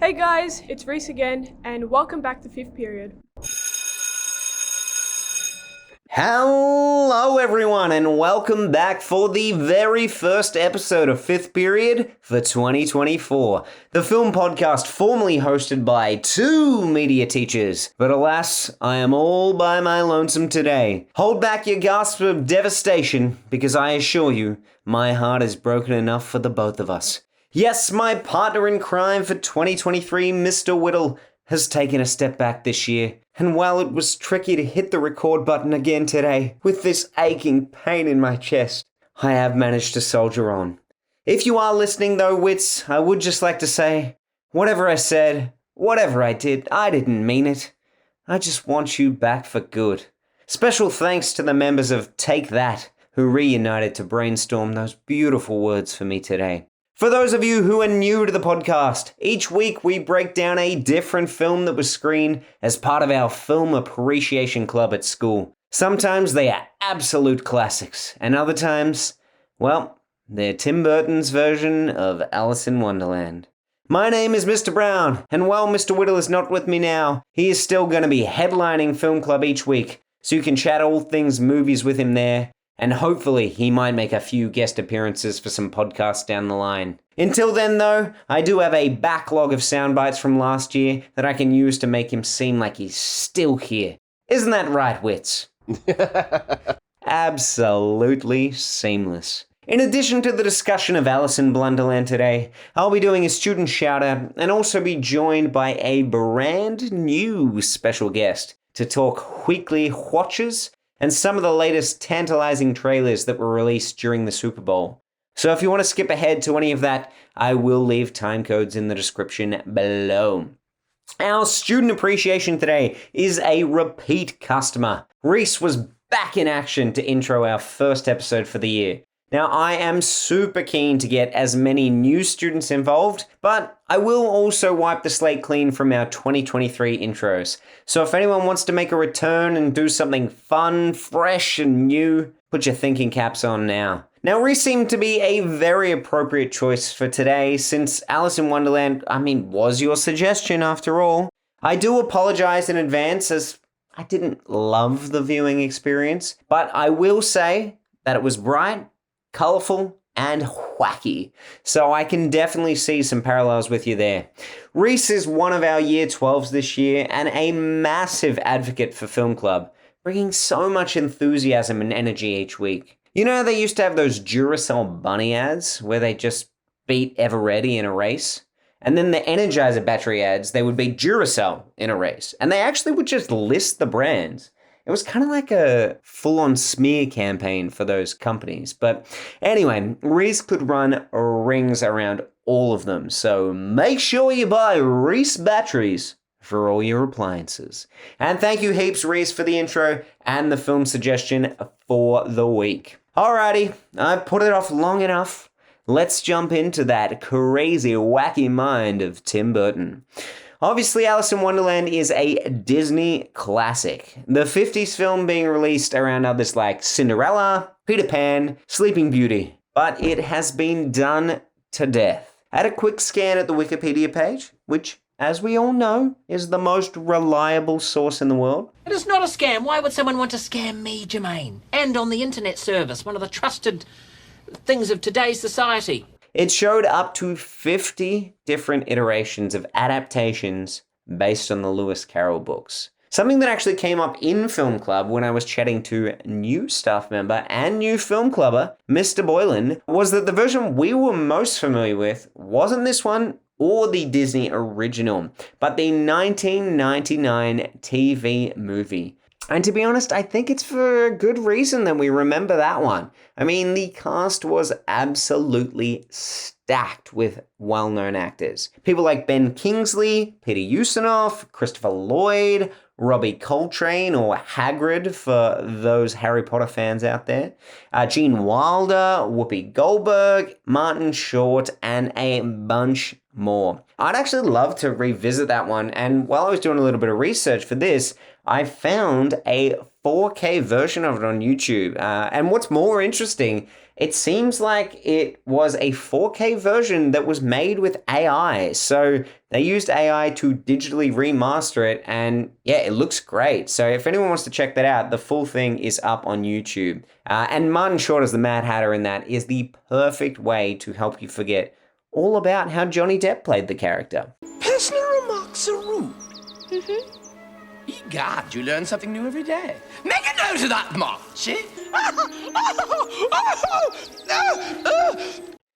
Hey guys, it's Reis again, and welcome back to Fifth Period. Hello everyone, and welcome back for the very first episode of Fifth Period for 2024, the film podcast formerly hosted by two media teachers. But alas, I am all by my lonesome today. Hold back your gasps of devastation, because I assure you, my heart is broken enough for the both of us. Yes, my partner in crime for 2023, Mr. Whittle, has taken a step back this year. And while it was tricky to hit the record button again today, with this aching pain in my chest, I have managed to soldier on. If you are listening though, Wits, I would just like to say, whatever I said, whatever I did, I didn't mean it. I just want you back for good. Special thanks to the members of Take That, who reunited to brainstorm those beautiful words for me today. For those of you who are new to the podcast, each week we break down a different film that was screened as part of our film appreciation club at school. Sometimes they are absolute classics, and other times, well, they're Tim Burton's version of Alice in Wonderland. My name is Mr. Brown, and while Mr. Whittle is not with me now, he is still going to be headlining Film Club each week, so you can chat all things movies with him there. And hopefully he might make a few guest appearances for some podcasts down the line. Until then though, I do have a backlog of sound bites from last year that I can use to make him seem like he's still here. Isn't that right, Wits? Absolutely seamless. In addition to the discussion of Alice in Wonderland today, I'll be doing a student shout-out and also be joined by a brand new special guest to talk weekly watches and some of the latest tantalizing trailers that were released during the Super Bowl. So if you want to skip ahead to any of that, I will leave time codes in the description below. Our student appreciation today is a repeat customer. Reis was back in action to intro our first episode for the year. Now, I am super keen to get as many new students involved, but I will also wipe the slate clean from our 2023 intros. So if anyone wants to make a return and do something fun, fresh, and new, put your thinking caps on now. Now, Reis seemed to be a very appropriate choice for today, since Alice in Wonderland, was your suggestion after all. I do apologize in advance, as I didn't love the viewing experience, but I will say that it was bright, colourful, and whacky. So I can definitely see some parallels with you there. Reis is one of our Year 12s this year and a massive advocate for Film Club, bringing so much enthusiasm and energy each week. You know, they used to have those Duracell bunny ads where they just beat Eveready in a race? And then the Energizer battery ads, they would be Duracell in a race. And they actually would just list the brands. It was kind of like a full-on smear campaign for those companies. But anyway, Reis could run rings around all of them. So make sure you buy Reis batteries for all your appliances. And thank you heaps, Reis, for the intro and the film suggestion for the week. Alrighty, I've put it off long enough. Let's jump into that crazy, wacky mind of Tim Burton. Obviously, Alice in Wonderland is a Disney classic. The 50s film being released around others like Cinderella, Peter Pan, Sleeping Beauty. But it has been done to death. I had a quick scan at the Wikipedia page, which, as we all know, is the most reliable source in the world. It is not a scam. Why would someone want to scam me, Jermaine? And on the internet service, one of the trusted things of today's society. It showed up to 50 different iterations of adaptations based on the Lewis Carroll books. Something that actually came up in Film Club when I was chatting to new staff member and new film clubber, Mr. Boyland, was that the version we were most familiar with wasn't this one or the Disney original, but the 1999 TV movie. And to be honest, I think it's for a good reason that we remember that one. The cast was absolutely stacked with well-known actors. People like Ben Kingsley, Peter Ustinov, Christopher Lloyd, Robbie Coltrane, or Hagrid for those Harry Potter fans out there, Gene Wilder, Whoopi Goldberg, Martin Short, and a bunch more. I'd actually love to revisit that one, and while I was doing a little bit of research for this, I found a 4K version of it on YouTube. And what's more interesting it seems like it was a 4K version that was made with AI. So they used AI to digitally remaster it, and yeah, it looks great. So if anyone wants to check that out, the full thing is up on YouTube. And Martin Short as the Mad Hatter in that is the perfect way to help you forget all about how Johnny Depp played the character. Personal remarks are rude. Egad, you learn something new every day. Make a note of that, Marchie.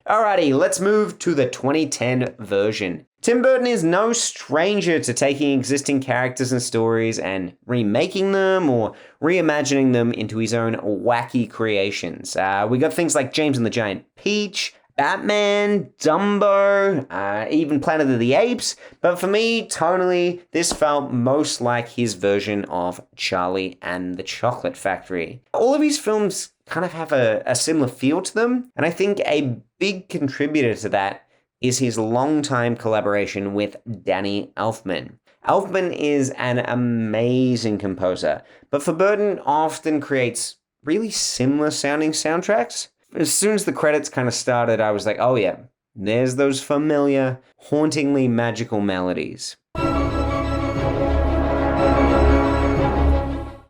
Alrighty, let's move to the 2010 version. Tim Burton is no stranger to taking existing characters and stories and remaking them or reimagining them into his own wacky creations. We got things like James and the Giant Peach, Batman, Dumbo, even Planet of the Apes, but for me, tonally, this felt most like his version of Charlie and the Chocolate Factory. All of his films kind of have a similar feel to them, and I think a big contributor to that is his longtime collaboration with Danny Elfman. Elfman is an amazing composer, but for Burton often creates really similar sounding soundtracks. As soon as the credits kind of started, I was like, oh yeah, there's those familiar, hauntingly magical melodies.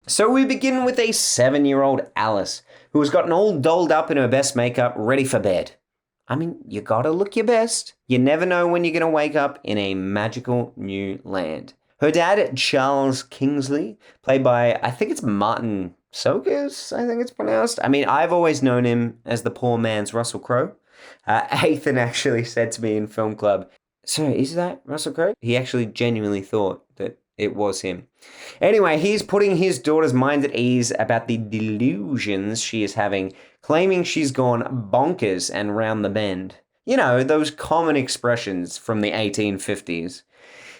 So we begin with a 7-year-old Alice, who has gotten all dolled up in her best makeup, ready for bed. I mean, you gotta look your best. You never know when you're gonna wake up in a magical new land. Her dad, Charles Kingsley, played by, I think it's Martin Sokas, I think it's pronounced. I mean, I've always known him as the poor man's Russell Crowe. Ethan actually said to me in film club, so is that Russell Crowe? He actually genuinely thought that it was him. Anyway, he's putting his daughter's mind at ease about the delusions she is having, claiming she's gone bonkers and round the bend. You know, those common expressions from the 1850s.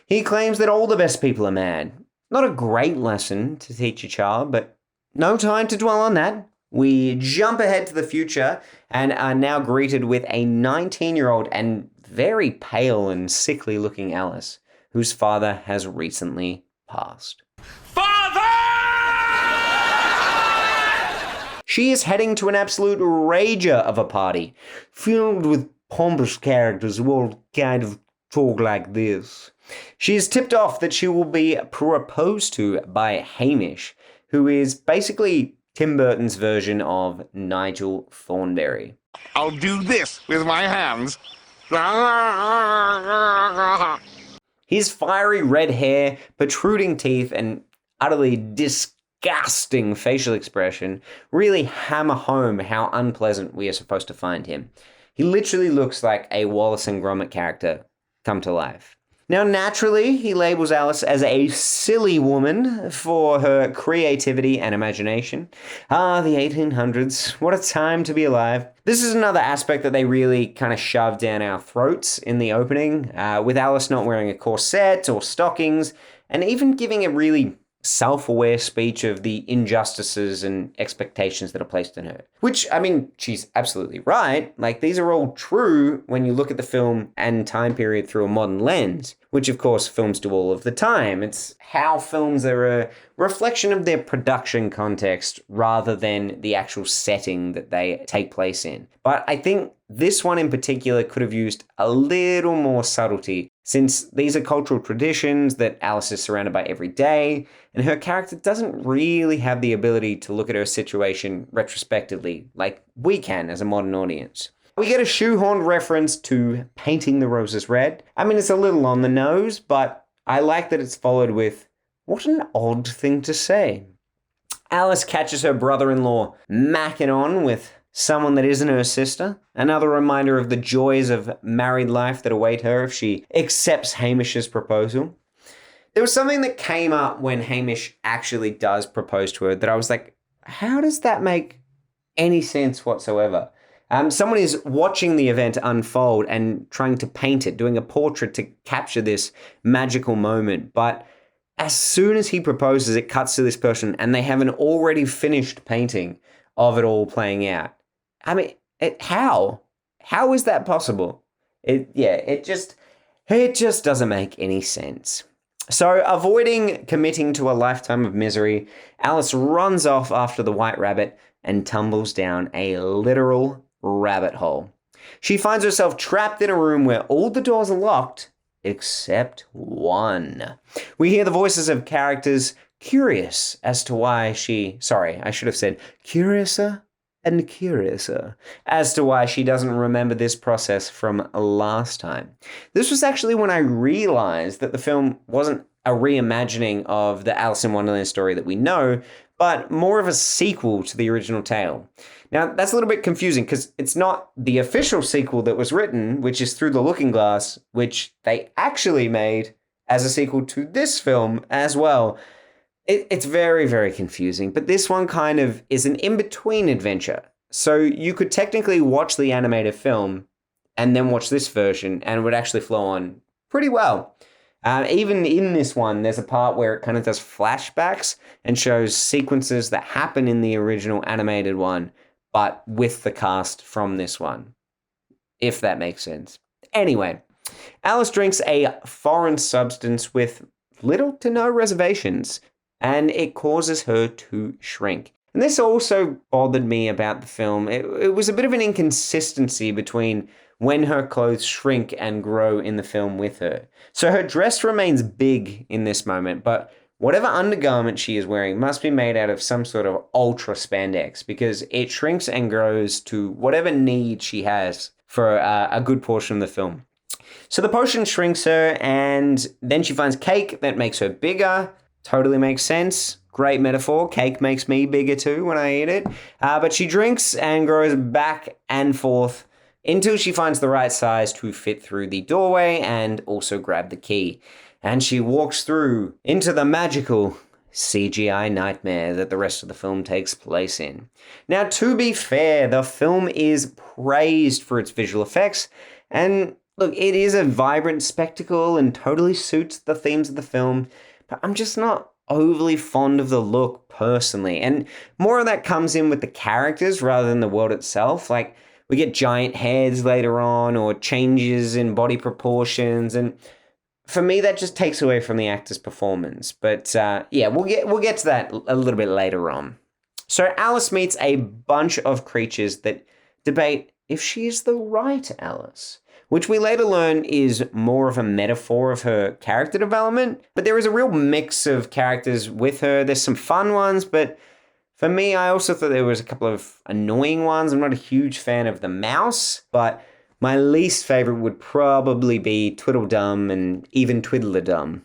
He claims that all the best people are mad. Not a great lesson to teach a child, but no time to dwell on that. We jump ahead to the future and are now greeted with a 19-year-old and very pale and sickly looking Alice, whose father has recently passed. Father! She is heading to an absolute rager of a party, filled with pompous characters who all kind of talk like this. She is tipped off that she will be proposed to by Hamish, who is basically Tim Burton's version of Nigel Thornberry. I'll do this with my hands. His fiery red hair, protruding teeth, and utterly disgusting facial expression really hammer home how unpleasant we are supposed to find him. He literally looks like a Wallace and Gromit character come to life. Now, naturally, he labels Alice as a silly woman for her creativity and imagination. Ah, the 1800s. What a time to be alive. This is another aspect that they really kind of shove down our throats in the opening, with Alice not wearing a corset or stockings, and even giving a really self-aware speech of the injustices and expectations that are placed on her. Which, I mean, she's absolutely right. Like, these are all true when you look at the film and time period through a modern lens, which of course films do all of the time. It's how films are a reflection of their production context rather than the actual setting that they take place in. But I think this one in particular could have used a little more subtlety, since these are cultural traditions that Alice is surrounded by every day, and her character doesn't really have the ability to look at her situation retrospectively like we can as a modern audience. We get a shoehorned reference to painting the roses red. I mean, it's a little on the nose, but I like that it's followed with, what an odd thing to say. Alice catches her brother-in-law macking on with someone that isn't her sister. Another reminder of the joys of married life that await her if she accepts Hamish's proposal. There was something that came up when Hamish actually does propose to her that I was like, how does that make any sense whatsoever? Someone is watching the event unfold and trying to paint it, doing a portrait to capture this magical moment. But as soon as he proposes, it cuts to this person and they have an already finished painting of it all playing out. I mean, how? How is that possible? It just doesn't make any sense. So, avoiding committing to a lifetime of misery, Alice runs off after the White Rabbit and tumbles down a literal rabbit hole. She finds herself trapped in a room where all the doors are locked except one. We hear the voices of characters curious as to why I should have said curiouser and curiouser as to why she doesn't remember this process from last time. This was actually when I realized that the film wasn't a reimagining of the Alice in Wonderland story that we know, but more of a sequel to the original tale. Now, that's a little bit confusing because it's not the official sequel that was written, which is Through the Looking Glass, which they actually made as a sequel to this film as well. It's very, very confusing, but this one kind of is an in-between adventure. So you could technically watch the animated film and then watch this version, and it would actually flow on pretty well. Even in this one, there's a part where it kind of does flashbacks and shows sequences that happen in the original animated one, but with the cast from this one, if that makes sense. Anyway, Alice drinks a foreign substance with little to no reservations, and it causes her to shrink. And this also bothered me about the film. It was a bit of an inconsistency between when her clothes shrink and grow in the film with her. So her dress remains big in this moment, but whatever undergarment she is wearing must be made out of some sort of ultra spandex because it shrinks and grows to whatever need she has for a good portion of the film. So the potion shrinks her, and then she finds cake that makes her bigger. Totally makes sense. Great metaphor. Cake makes me bigger too when I eat it. But she drinks and grows back and forth until she finds the right size to fit through the doorway and also grab the key. And she walks through into the magical CGI nightmare that the rest of the film takes place in. Now, to be fair, the film is praised for its visual effects, and look, it is a vibrant spectacle and totally suits the themes of the film, but I'm just not overly fond of the look personally. And more of that comes in with the characters rather than the world itself. Like, we get giant heads later on or changes in body proportions, and for me that just takes away from the actor's performance. But yeah, we'll get to that a little bit later on. So Alice meets a bunch of creatures that debate if she is the right Alice, which we later learn is more of a metaphor of her character development. But there is a real mix of characters with her. There's some fun ones, but for me, I also thought there was a couple of annoying ones. I'm not a huge fan of the mouse, but my least favorite would probably be Twiddledum and even Twiddledum.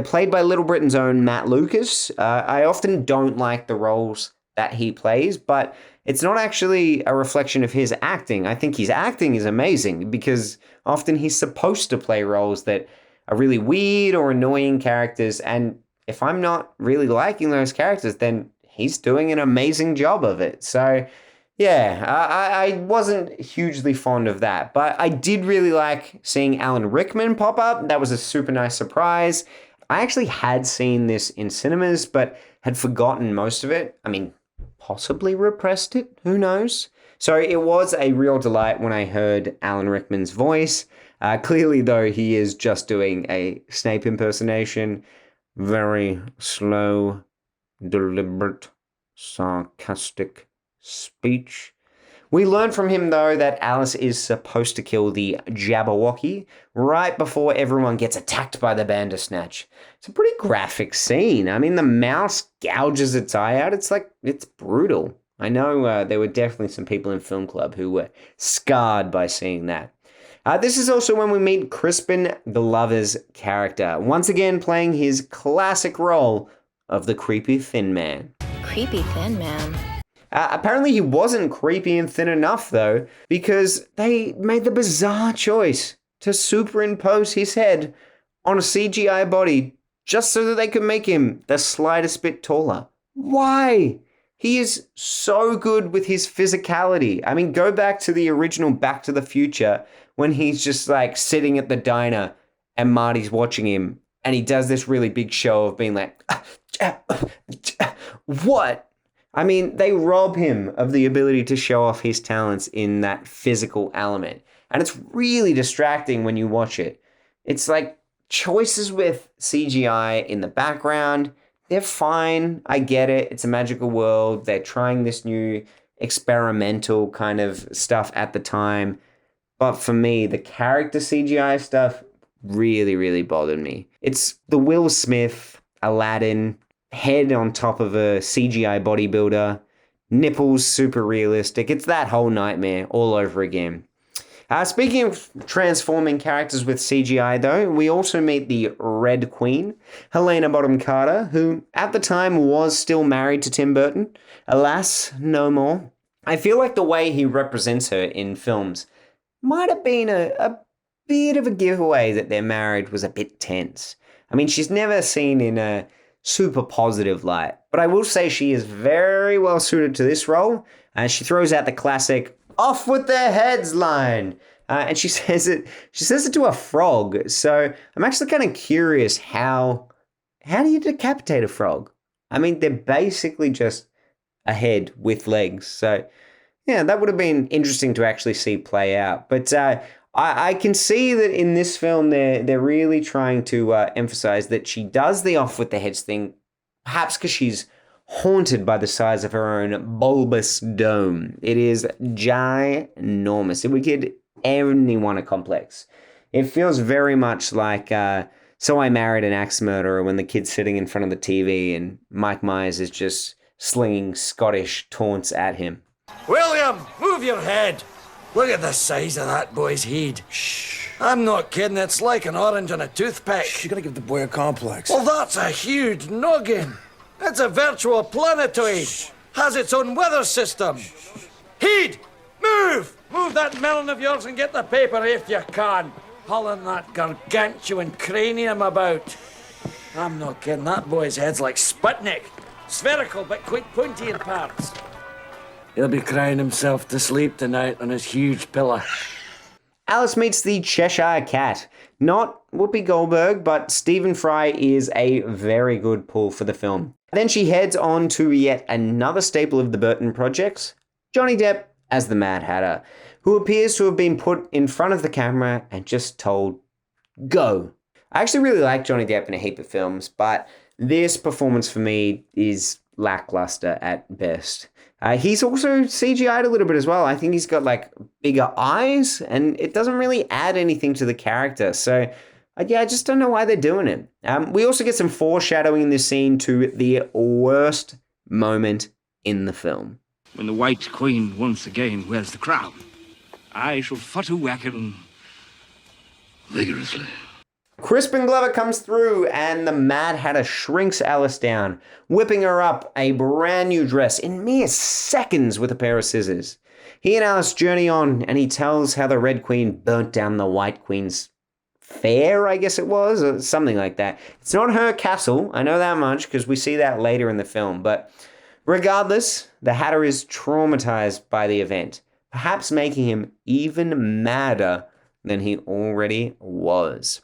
Played by Little Britain's own Matt Lucas. I often don't like the roles that he plays, but it's not actually a reflection of his acting. I think his acting is amazing because often he's supposed to play roles that are really weird or annoying characters, and if I'm not really liking those characters, then he's doing an amazing job of it. So yeah, I wasn't hugely fond of that, but I did really like seeing Alan Rickman pop up. That was a super nice surprise. I actually had seen this in cinemas, but had forgotten most of it. I mean, possibly repressed it, who knows? So it was a real delight when I heard Alan Rickman's voice. Clearly, though, he is just doing a Snape impersonation. Very slow, deliberate, sarcastic speech. We learn from him, though, that Alice is supposed to kill the Jabberwocky right before everyone gets attacked by the Bandersnatch. It's a pretty graphic scene. I mean, the mouse gouges its eye out. It's brutal. I know there were definitely some people in film club who were scarred by seeing that. This is also when we meet Crispin Glover's character, once again playing his classic role of the creepy thin man. Creepy thin man. Apparently he wasn't creepy and thin enough, though, because they made the bizarre choice to superimpose his head on a CGI body just so that they could make him the slightest bit taller. Why? He is so good with his physicality. I mean, go back to the original Back to the Future when he's just like sitting at the diner and Marty's watching him and he does this really big show of being like, what? I mean, they rob him of the ability to show off his talents in that physical element. And it's really distracting when you watch it. It's like choices with CGI in the background. They're fine. I get it. It's a magical world. They're trying this new experimental kind of stuff at the time. But for me, the character CGI stuff really, really bothered me. It's the Will Smith, Aladdin, head on top of a CGI bodybuilder, nipples super realistic. It's that whole nightmare all over again. Speaking of transforming characters with CGI, though, we also meet the Red Queen, Helena Bonham Carter, who at the time was still married to Tim Burton. Alas, no more. I feel like the way he represents her in films might have been a bit of a giveaway that their marriage was a bit tense. I mean, she's never seen in a super positive light, but I will say she is very well suited to this role. She throws out the classic "off with their heads" line, and she says it to a frog. So I'm actually kind of curious how do you decapitate a frog? I mean, they're basically just a head with legs. So yeah, that would have been interesting to actually see play out. But I can see that in this film they're really trying to emphasize that she does the off with the heads thing, perhaps because she's haunted by the size of her own bulbous dome. It is ginormous. It would give anyone a complex. It feels very much like So I Married an Axe Murderer, when the kid's sitting in front of the TV and Mike Myers is just slinging Scottish taunts at him. William, move your head. Look at the size of that boy's head. Shh. I'm not kidding, it's like an orange on a toothpick. You're gonna give the boy a complex. Well, that's a huge noggin. It's a virtual planetoid. Has its own weather system. Heed, move! Move that melon of yours and get the paper if you can. Hauling that gargantuan cranium about. I'm not kidding, that boy's head's like Sputnik. Spherical, but quite pointy in parts. He'll be crying himself to sleep tonight on his huge pillow. Alice meets the Cheshire Cat. Not Whoopi Goldberg, but Stephen Fry is a very good pull for the film. Then she heads on to yet another staple of the Burton projects, Johnny Depp as the Mad Hatter, who appears to have been put in front of the camera and just told, go. I actually really like Johnny Depp in a heap of films, but this performance for me is lackluster at best. He's also CGI'd a little bit as well. I think he's got like bigger eyes and it doesn't really add anything to the character. So I just don't know why they're doing it. We also get some foreshadowing in this scene to the worst moment in the film. When the White Queen once again wears the crown, I shall wacken vigorously. Crispin Glover comes through and the Mad Hatter shrinks Alice down, whipping her up a brand new dress in mere seconds with a pair of scissors. He and Alice journey on and he tells how the Red Queen burnt down the White Queen's fair, I guess it was, or something like that. It's not her castle, I know that much, because we see that later in the film, but regardless, the Hatter is traumatized by the event, perhaps making him even madder than he already was.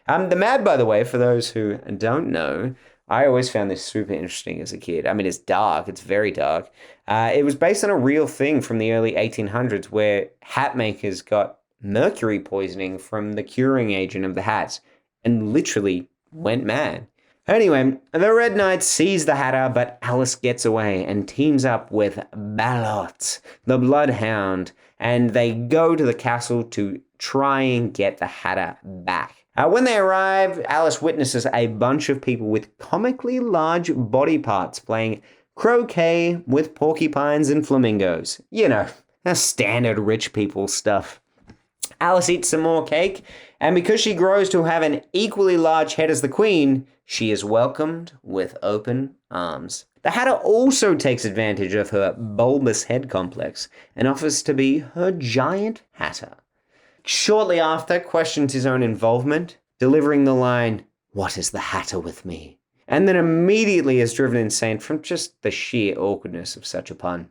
The Mad, by the way, for those who don't know, I always found this super interesting as a kid. I mean, it's dark. It's very dark. It was based on a real thing from the early 1800s where hat makers got mercury poisoning from the curing agent of the hats and literally went mad. Anyway, the Red Knight sees the Hatter, but Alice gets away and teams up with Ballot, the Bloodhound, and they go to the castle to try and get the Hatter back. When they arrive, Alice witnesses a bunch of people with comically large body parts playing croquet with porcupines and flamingos. You know, the standard rich people stuff. Alice eats some more cake, and because she grows to have an equally large head as the Queen, she is welcomed with open arms. The Hatter also takes advantage of her bulbous head complex and offers to be her giant Hatter. Shortly after, questions his own involvement, delivering the line, "What is the Hatter with me?" And then immediately is driven insane from just the sheer awkwardness of such a pun.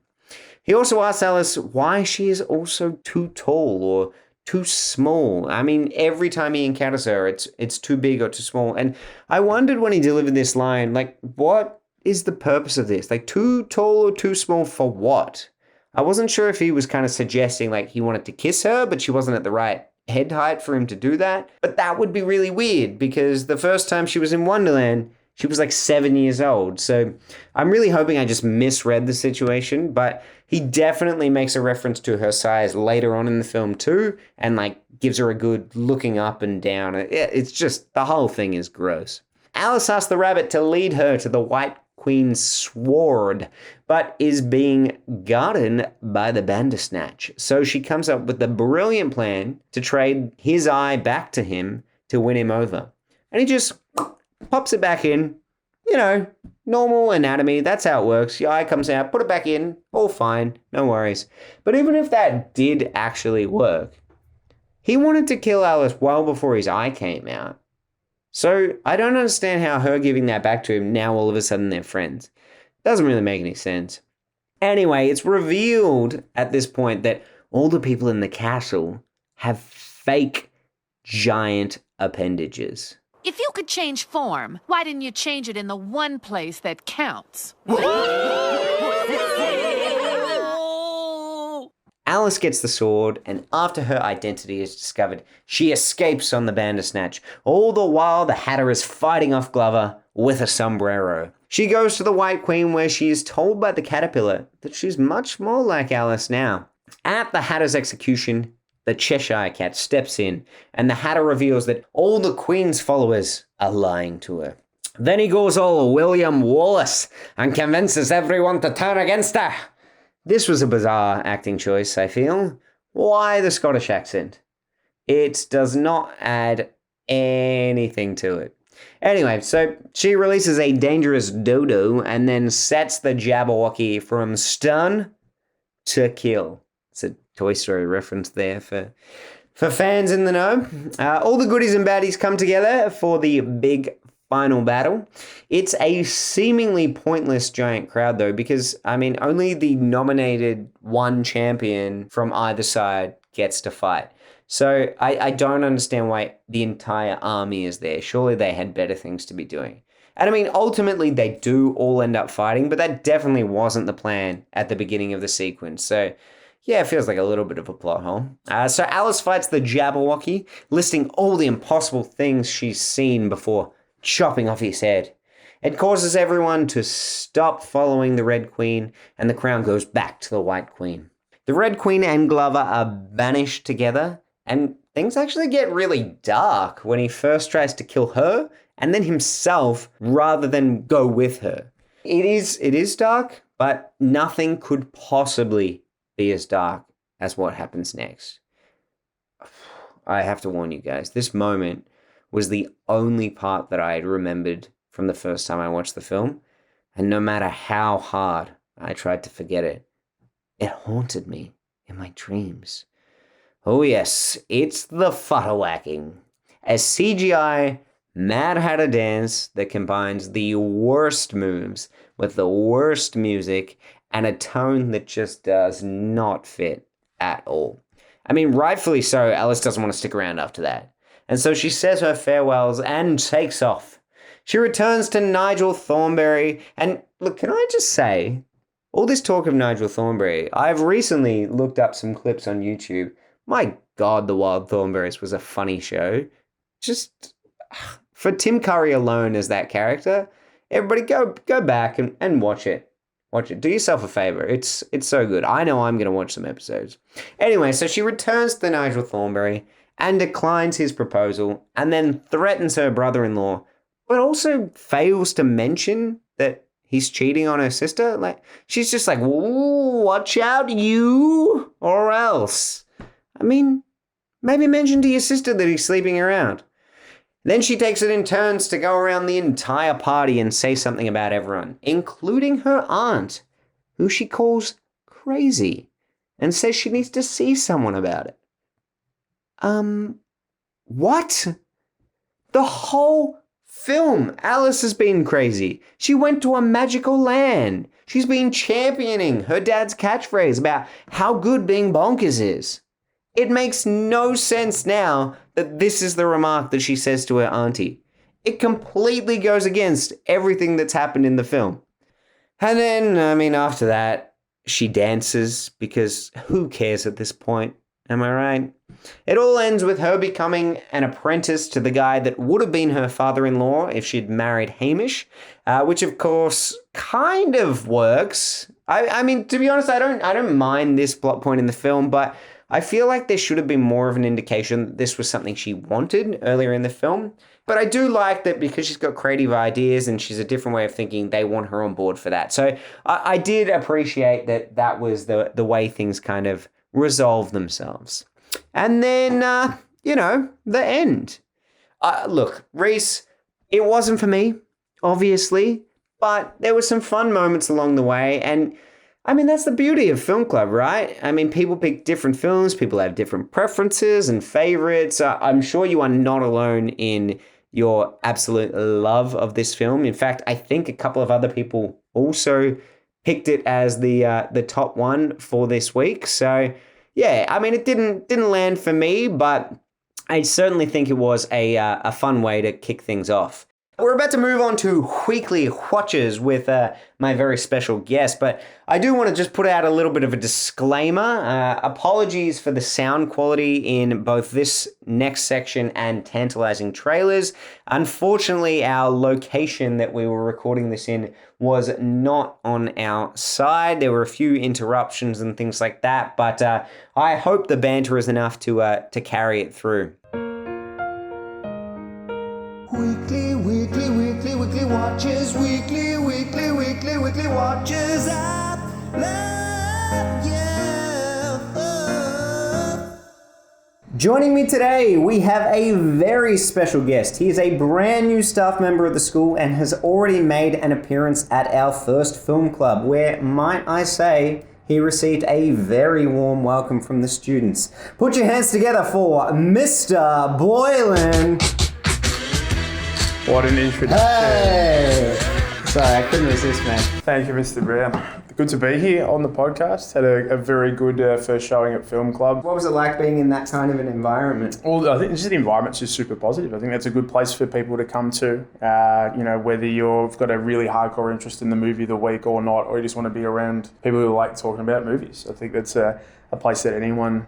He also asks Alice why she is also too tall or too small. I mean, every time he encounters her, it's too big or too small. And I wondered when he delivered this line, like, what is the purpose of this? Like, too tall or too small for what? I wasn't sure if he was kind of suggesting like he wanted to kiss her, but she wasn't at the right head height for him to do that. But that would be really weird because the first time she was in Wonderland, she was like 7 years old. So I'm really hoping I just misread the situation, but He definitely makes a reference to her size later on in the film too, and like gives her a good looking up and down. It's just, the whole thing is gross. Alice asks the rabbit to lead her to the White Queen's sword, but is being guarded by the Bandersnatch. So she comes up with the brilliant plan to trade his eye back to him to win him over. And he just pops it back in. You know, normal anatomy, that's how it works. Your eye comes out, put it back in, all fine, no worries. But even if that did actually work, he wanted to kill Alice well before his eye came out. So I don't understand how her giving that back to him, now all of a sudden they're friends. Doesn't really make any sense. Anyway, it's revealed at this point that all the people in the castle have fake giant appendages. If you could change form, why didn't you change it in the one place that counts? Alice gets the sword, and after her identity is discovered, she escapes on the Bandersnatch. All the while, the Hatter is fighting off Glover with a sombrero. She goes to the White Queen, where she is told by the caterpillar that she's much more like Alice now. At the Hatter's execution, the Cheshire Cat steps in, and the Hatter reveals that all the Queen's followers are lying to her. Then he goes all William Wallace and convinces everyone to turn against her. This was a bizarre acting choice, I feel. Why the Scottish accent? It does not add anything to it. Anyway, so she releases a dangerous dodo and then sets the Jabberwocky from stun to kill. It's a Toy Story reference there for fans in the know. All the goodies and baddies come together for the big final battle. It's a seemingly pointless giant crowd though, because I mean only the nominated one champion from either side gets to fight. So I don't understand why the entire army is there. Surely they had better things to be doing. And I mean, ultimately they do all end up fighting, but that definitely wasn't the plan at the beginning of the sequence. So yeah, it feels like a little bit of a plot hole. So Alice fights the Jabberwocky, listing all the impossible things she's seen before chopping off his head. It causes everyone to stop following the Red Queen, and the crown goes back to the White Queen. The Red Queen and Glover are banished together, and things actually get really dark when he first tries to kill her and then himself rather than go with her. It is dark, but nothing could possibly be as dark as what happens next. I have to warn you guys, this moment was the only part that I had remembered from the first time I watched the film, and no matter how hard I tried to forget it, it haunted me in my dreams. Oh yes, it's the Futterwhacking, a CGI Mad Hatter dance that combines the worst moves with the worst music and a tone that just does not fit at all. I mean, rightfully so, Alice doesn't want to stick around after that. And so she says her farewells and takes off. She returns to Nigel Thornberry, and look, can I just say, all this talk of Nigel Thornberry, I've recently looked up some clips on YouTube. My God, The Wild Thornberrys was a funny show. Just, for Tim Curry alone as that character, everybody go back and watch it. Watch it. Do yourself a favor. It's so good. I know I'm going to watch some episodes. Anyway, so she returns to Nigel Thornberry and declines his proposal and then threatens her brother-in-law, but also fails to mention that he's cheating on her sister. Like, she's just like, "Ooh, watch out, you, or else." I mean, maybe mention to your sister that he's sleeping around. Then she takes it in turns to go around the entire party and say something about everyone, including her aunt, who she calls crazy, and says she needs to see someone about it. What? The whole film, Alice has been crazy. She went to a magical land. She's been championing her dad's catchphrase about how good being bonkers is. It makes no sense now that this is the remark that she says to her auntie. It completely goes against everything that's happened in the film. And then, I mean, after that, she dances because who cares at this point? Am I right? It all ends with her becoming an apprentice to the guy that would have been her father-in-law if she'd married Hamish, which of course kind of works. I mean, to be honest, I don't mind this plot point in the film, but I feel like there should have been more of an indication that this was something she wanted earlier in the film. But I do like that because she's got creative ideas and she's a different way of thinking, they want her on board for that. So I did appreciate that was the way things kind of resolve themselves. And then, the end. Look, Reis, it wasn't for me, obviously, but there were some fun moments along the way. And I mean, that's the beauty of Film Club, right? I mean, people pick different films, people have different preferences and favorites. I'm sure you are not alone in your absolute love of this film. In fact, I think a couple of other people also picked it as the top one for this week. So yeah, I mean, it didn't land for me, but I certainly think it was a fun way to kick things off. We're about to move on to weekly watches with my very special guest, but I do want to just put out a little bit of a disclaimer. Apologies for the sound quality in both this next section and Tantalising Trailers. Unfortunately, our location that we were recording this in was not on our side. There were a few interruptions and things like that, but I hope the banter is enough to carry it through. Weekly watches, weekly watches. I love you. Joining me today, we have a very special guest. He is a brand new staff member of the school and has already made an appearance at our first film club, where, might I say, he received a very warm welcome from the students. Put your hands together for Mr. Boyland. What an introduction. Hey! Sorry, I couldn't resist, man. Thank you, Mr. Brown. Good to be here on the podcast. Had a very good first showing at Film Club. What was it like being in that kind of an environment? Well, I think just the environment's just super positive. I think that's a good place for people to come to. Whether you've got a really hardcore interest in the movie of the week or not, or you just want to be around people who like talking about movies. I think that's a place that anyone,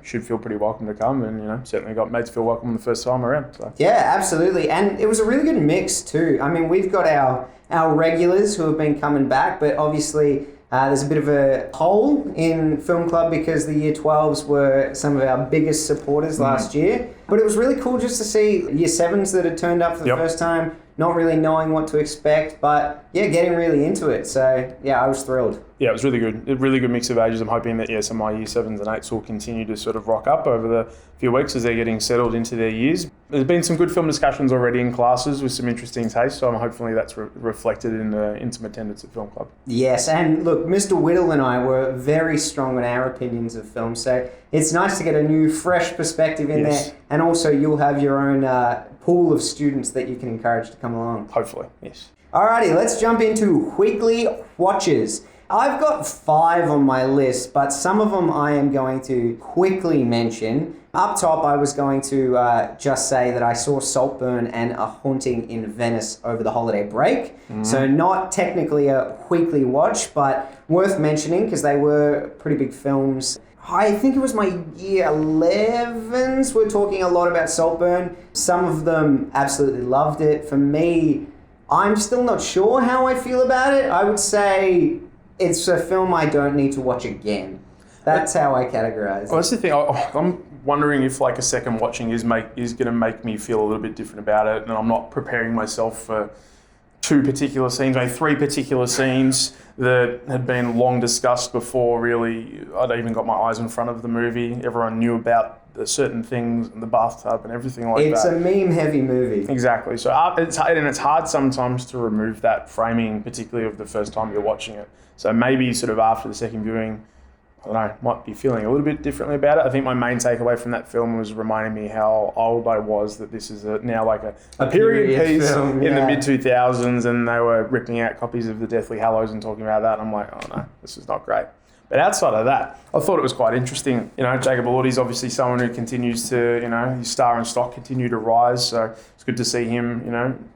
should feel pretty welcome to come, and, certainly got made to feel welcome the first time around. So. Yeah, absolutely. And it was a really good mix too. I mean, we've got our regulars who have been coming back, but obviously there's a bit of a hole in Film Club because the Year 12s were some of our biggest supporters last year. But it was really cool just to see Year 7s that had turned up for the first time, not really knowing what to expect, but yeah, getting really into it. So yeah, I was thrilled. Yeah, it was really good. A really good mix of ages. I'm hoping that some of my Year 7s and 8s will continue to sort of rock up over the few weeks as they're getting settled into their years. There's been some good film discussions already in classes with some interesting taste, so hopefully that's reflected in some attendance at Film Club. Yes, and look, Mr. Whittle and I were very strong on our opinions of film, so it's nice to get a new, fresh perspective in there, and also you'll have your own pool of students that you can encourage to come along. Hopefully, yes. Alrighty, let's jump into weekly watches. I've got 5 on my list, but some of them I am going to quickly mention. Up top, I was going to just say that I saw Saltburn and A Haunting in Venice over the holiday break. So not technically a weekly watch, but worth mentioning because they were pretty big films. I think it was my Year 11s were talking a lot about Saltburn. Some of them absolutely loved it. For me, I'm still not sure how I feel about it. I would say it's a film I don't need to watch again. That's how I categorize it. Well, that's the thing. I'm wondering if a second watching is going to make me feel a little bit different about it, and I'm not preparing myself for 2 particular scenes, maybe 3 particular scenes that had been long discussed before. Really, I'd even got my eyes in front of the movie. Everyone knew about the certain things in the bathtub and everything like that. It's a meme-heavy movie. Exactly. So it's hard sometimes to remove that framing, particularly of the first time you're watching it. So maybe sort of after the second viewing, I don't know, might be feeling a little bit differently about it. I think my main takeaway from that film was reminding me how old I was, that this is now like a period piece film, in the mid-2000s, and they were ripping out copies of The Deathly Hallows and talking about that. I'm like, oh no, this is not great. But outside of that, I thought it was quite interesting. Jacob Elordi's obviously someone who continues to, his star and stock continue to rise. So it's good to see him,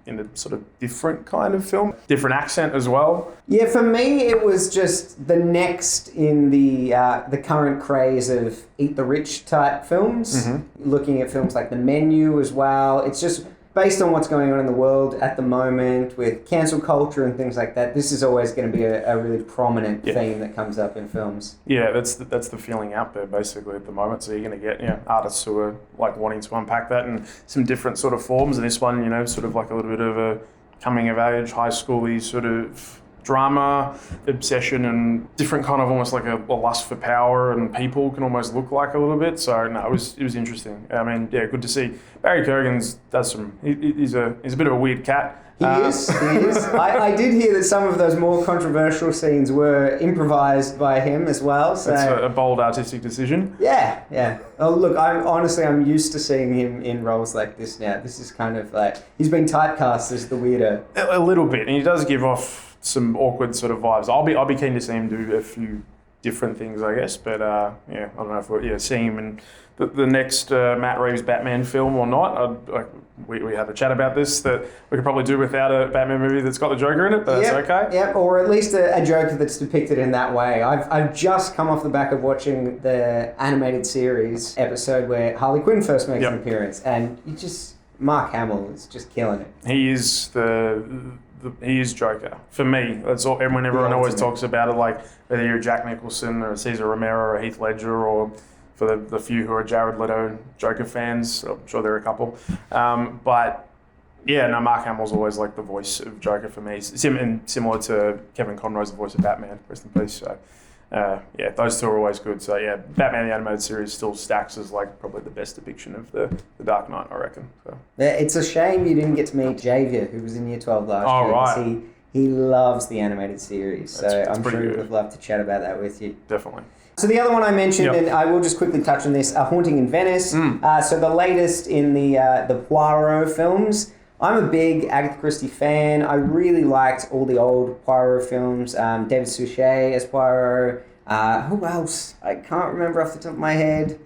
in a sort of different kind of film, different accent as well. Yeah, for me, it was just the next in the current craze of eat the rich type films. Looking at films like The Menu as well. It's just based on what's going on in the world at the moment with cancel culture and things like that, this is always going to be a really prominent theme that comes up in films. Yeah, that's the feeling out there basically at the moment. So you're going to get artists who are like wanting to unpack that in some different sort of forms. And this one, sort of like a little bit of a coming of age, high school-y sort of drama, obsession, and different kind of almost like a lust for power and people can almost look like a little bit. So no, it was interesting. I mean, yeah, good to see. Barry Keoghan's does some. He's a bit of a weird cat. He is. I did hear that some of those more controversial scenes were improvised by him as well. So it's a bold artistic decision. Yeah. Oh, look, I'm used to seeing him in roles like this now. This is kind of like he's been typecast as the weirdo. A little bit, and he does give off some awkward sort of vibes. I'll be keen to see him do a few different things, I guess. But I don't know if we're seeing him in the next Matt Reeves Batman film or not. We had a chat about this that we could probably do without a Batman movie that's got the Joker in it, but that's okay. Yeah, or at least a Joker that's depicted in that way. I've just come off the back of watching the animated series episode where Harley Quinn first makes an appearance, and Mark Hamill is just killing it. He is he is Joker. For me, that's all. And when everyone always talks about it, like whether you're Jack Nicholson or Cesar Romero or Heath Ledger, or for the few who are Jared Leto Joker fans, I'm sure there are a couple. But yeah, no, Mark Hamill's always like the voice of Joker for me. Similar to Kevin Conroy's the voice of Batman, rest in peace. So those two are always good. So yeah, Batman the Animated Series still stacks as like probably the best depiction of the Dark Knight, I reckon. So. Yeah, it's a shame you didn't get to meet Javier, who was in Year 12 last year. Oh, right. He loves the animated series, That's I'm sure he good. would love to chat about that with you. Definitely. So the other one I mentioned, and I will just quickly touch on this, Haunting in Venice. So the latest in the Poirot films. I'm a big Agatha Christie fan. I really liked all the old Poirot films. David Suchet as Poirot. Who else? I can't remember off the top of my head.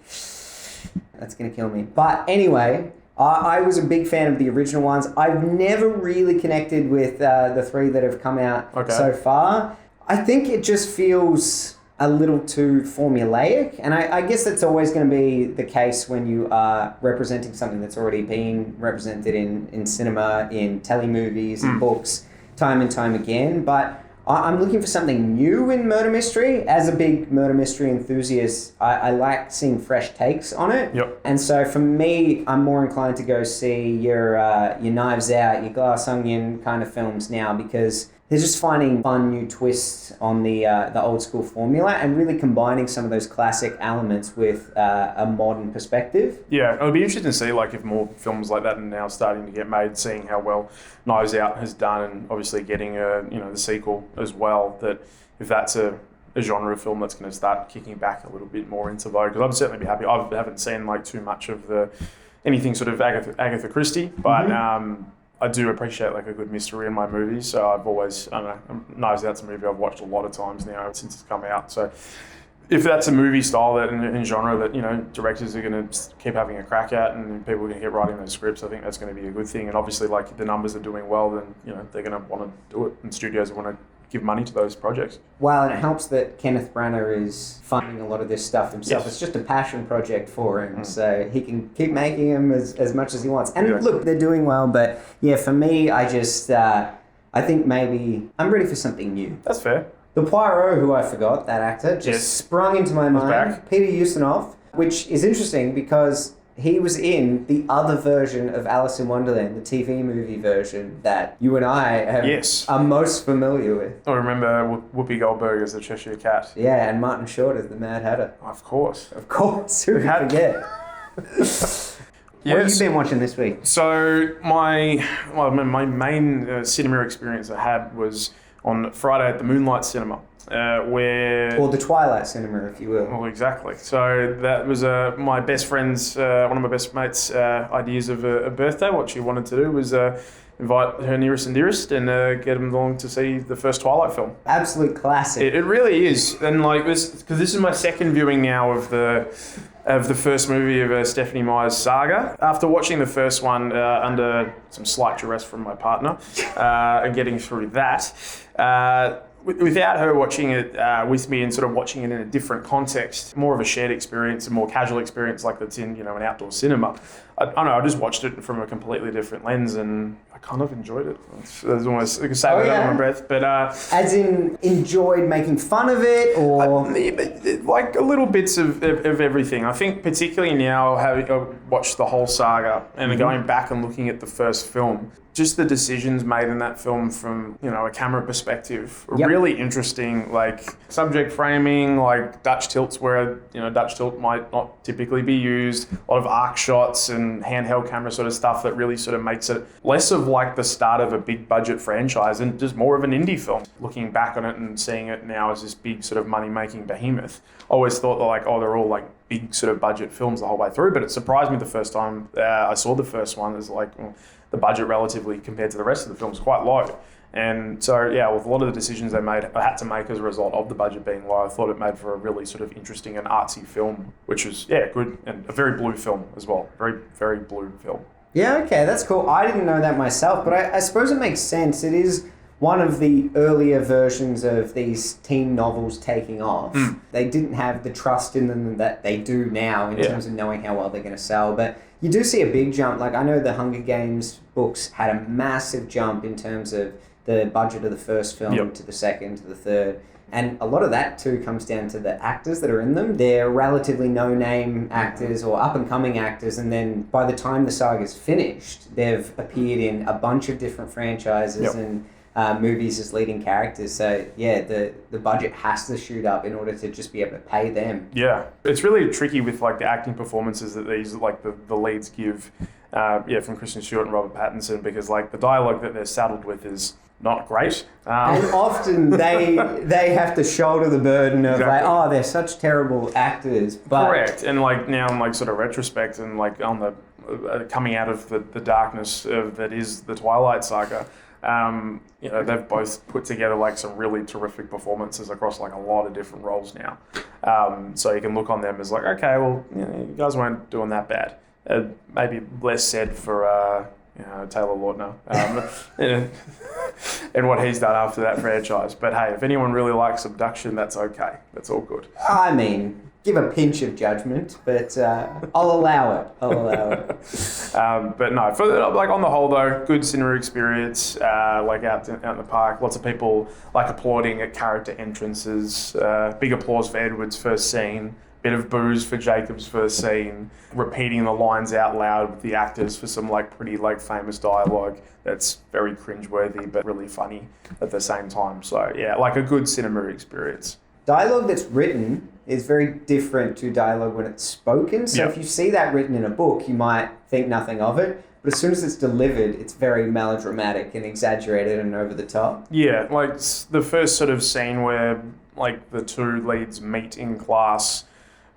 That's going to kill me. But anyway, I was a big fan of the original ones. I've never really connected with the three that have come out so far. I think it just feels a little too formulaic, and I guess that's always going to be the case when you are representing something that's already been represented in cinema, in telemovies, in books, time and time again. But I'm looking for something new in murder mystery. As a big murder mystery enthusiast, I like seeing fresh takes on it. Yep. And so for me, I'm more inclined to go see your Knives Out, your Glass Onion kind of films now, because they're just finding fun new twists on the old school formula and really combining some of those classic elements with a modern perspective. Yeah, it'll be interesting to see like if more films like that are now starting to get made, seeing how well Knives Out has done, and obviously getting the sequel as well. That if that's a genre film that's going to start kicking back a little bit more into vogue, because I'd certainly be happy. I haven't seen like too much of anything sort of Agatha Christie, but I do appreciate like a good mystery in my movies. So I've always, Knives Out's a movie I've watched a lot of times now since it's come out. So if that's a movie style that in genre that directors are going to keep having a crack at, and people are going to keep writing those scripts, I think that's going to be a good thing. And obviously, like the numbers are doing well, then they're going to want to do it, and studios want to give money to those projects. Well, and it helps that Kenneth Branagh is funding a lot of this stuff himself. Yes. It's just a passion project for him, so he can keep making them as much as he wants. And look, they're doing well, but yeah, for me, I just I think maybe I'm ready for something new. That's fair. The Poirot, who I forgot, that actor, just sprung into my mind. Back. Peter Ustinov, which is interesting because he was in the other version of Alice in Wonderland, the TV movie version that you and I are most familiar with. I remember Whoopi Goldberg as the Cheshire Cat. Yeah, and Martin Short as the Mad Hatter. Of course. Who can forget? What have you been watching this week? So my main cinema experience I had was on Friday at the Moonlight Cinema. Or the Twilight Cinema, if you will. Well, exactly. So that was my best friend's, one of my best mates' ideas of a birthday. What she wanted to do was invite her nearest and dearest and get them along to see the first Twilight film. Absolute classic. It really is. And like this, because this is my second viewing now of the first movie of Stephenie Meyer's saga. After watching the first one under some slight duress from my partner and getting through that, without her watching it with me and sort of watching it in a different context, more of a shared experience, a more casual experience like that's in an outdoor cinema, I don't know, I just watched it from a completely different lens and I kind of enjoyed it. There's almost like a say that under my breath, but as in enjoyed making fun of it, or like a little bits of everything. I think particularly now having watched the whole saga and going back and looking at the first film, just the decisions made in that film from, you know, a camera perspective are really interesting, like subject framing, like Dutch tilts where, you know, Dutch tilt might not typically be used, a lot of arc shots and handheld camera sort of stuff that really sort of makes it less of like the start of a big budget franchise and just more of an indie film. Looking back on it and seeing it now as this big sort of money-making behemoth, I always thought that like, oh, they're all like big sort of budget films the whole way through, but it surprised me the first time I saw the first one. It's like, the budget relatively compared to the rest of the film is quite low. And so, yeah, with a lot of the decisions they had to make as a result of the budget being low, I thought it made for a really sort of interesting and artsy film, which was, good, and a very blue film as well. Very, very blue film. Yeah, okay, that's cool. I didn't know that myself, but I suppose it makes sense. It is one of the earlier versions of these teen novels taking off. They didn't have the trust in them that they do now in terms of knowing how well they're going to sell, but you do see a big jump. Like, I know the Hunger Games books had a massive jump in terms of the budget of the first film to the second, to the third. And a lot of that, too, comes down to the actors that are in them. They're relatively no-name actors or up-and-coming actors, and then by the time the saga's finished, they've appeared in a bunch of different franchises and movies as leading characters. So, yeah, the budget has to shoot up in order to just be able to pay them. Yeah. It's really tricky with, like, the acting performances that these, like, the leads give, from Kristen Stewart and Robert Pattinson, because, like, the dialogue that they're saddled with is not great. And often they have to shoulder the burden of like, oh, they're such terrible actors. But correct. And like now in like sort of retrospect and like on the coming out of the darkness that is the Twighlight saga, you know, they've both put together like some really terrific performances across like a lot of different roles now. So you can look on them as like, okay, well, you know, you guys weren't doing that bad. Maybe less said for Taylor Lautner and what he's done after that franchise. But hey, if anyone really likes Abduction, that's okay. That's all good. I mean, give a pinch of judgment, but I'll allow it. But no, for like on the whole though, good cinema experience. Like out in the park, lots of people like applauding at character entrances. Big applause for Edward's first scene. Bit of booze for Jacob's first scene, repeating the lines out loud with the actors for some like pretty like famous dialogue that's very cringeworthy but really funny at the same time. So yeah, like a good cinema experience. Dialogue that's written is very different to dialogue when it's spoken. So if you see that written in a book, you might think nothing of it. But as soon as it's delivered, it's very melodramatic and exaggerated and over the top. Yeah, like the first sort of scene where like the two leads meet in class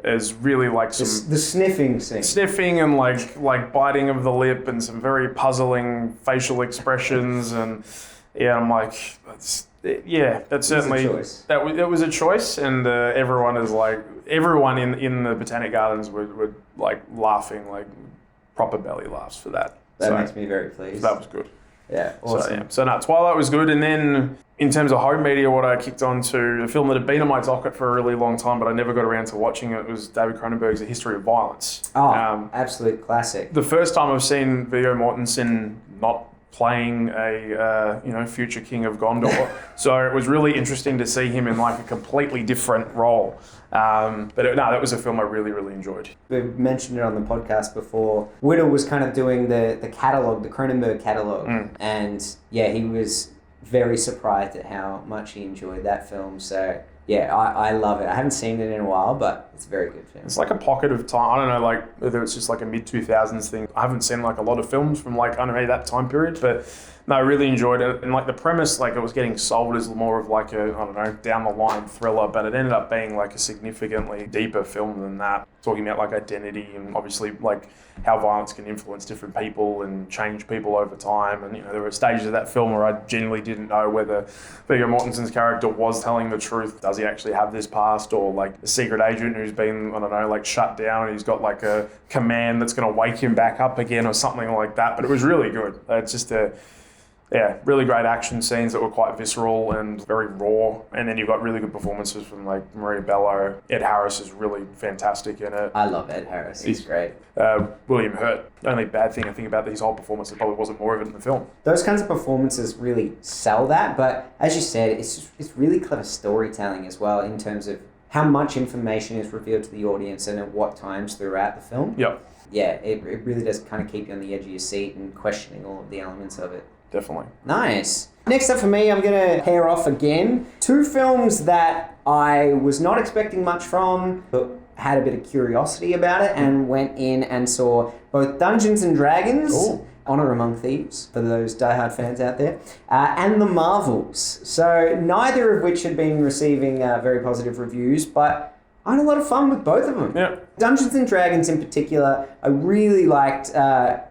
is really like some the sniffing scene. Sniffing and like biting of the lip and some very puzzling facial expressions and I'm like that's certainly that was a choice and everyone in the Botanic Gardens were like laughing like proper belly laughs for that. That makes me very pleased. That was good. Yeah, awesome. So Twilight was good, and then in terms of home media, what I kicked on to, a film that had been on my docket for a really long time, but I never got around to watching it, was David Cronenberg's A History of Violence. Oh, absolute classic. The first time I've seen Viggo Mortensen not playing a future king of Gondor, so it was really interesting to see him in like a completely different role. That was a film I really, really enjoyed. We've mentioned it on the podcast before. Whittle was kind of doing the catalogue, the Cronenberg catalogue, and yeah, he was very surprised at how much he enjoyed that film. So yeah, I love it. I haven't seen it in a while, but it's a very good film. It's like a pocket of time. I don't know, like whether it's just like a mid-2000s thing. I haven't seen like a lot of films from like, I don't know, that time period, but no, I really enjoyed it. And like the premise, like it was getting sold as more of like a, I don't know, down the line thriller, but it ended up being like a significantly deeper film than that. Talking about like identity and obviously like how violence can influence different people and change people over time. And, you know, there were stages of that film where I genuinely didn't know whether Viggo Mortensen's character was telling the truth. Does he actually have this past, or like a secret agent who's been, I don't know, like shut down and he's got like a command that's going to wake him back up again or something like that. But it was really good. It's just Yeah, really great action scenes that were quite visceral and very raw. And then you've got really good performances from like Maria Bello. Ed Harris is really fantastic in it. I love Ed Harris. He's great. William Hurt. The only bad thing I think about his whole performance, there probably wasn't more of it in the film. Those kinds of performances really sell that, but as you said, it's really clever storytelling as well in terms of how much information is revealed to the audience and at what times throughout the film. Yep. Yeah, it really does kind of keep you on the edge of your seat and questioning all of the elements of it. Definitely. Nice. Next up for me, I'm going to pair off again. 2 films that I was not expecting much from, but had a bit of curiosity about it and went in and saw both Dungeons and Dragons, Honor Among Thieves, for those diehard fans out there, and The Marvels. So neither of which had been receiving very positive reviews, but I had a lot of fun with both of them. Yeah. Dungeons and Dragons in particular, I really liked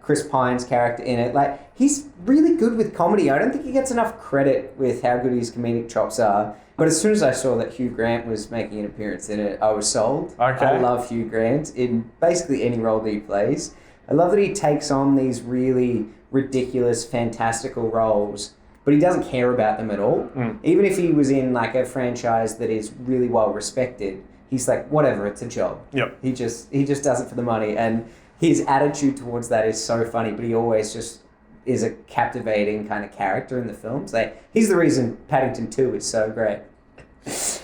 Chris Pine's character in it. Like, he's really good with comedy. I don't think he gets enough credit with how good his comedic chops are. But as soon as I saw that Hugh Grant was making an appearance in it, I was sold. Okay. I love Hugh Grant in basically any role that he plays. I love that he takes on these really ridiculous, fantastical roles, but he doesn't care about them at all. Even if he was in like a franchise that is really well respected, he's like, whatever, it's a job. Yep. He just does it for the money. And his attitude towards that is so funny, but he always just is a captivating kind of character in the films. Like, he's the reason Paddington 2 is so great.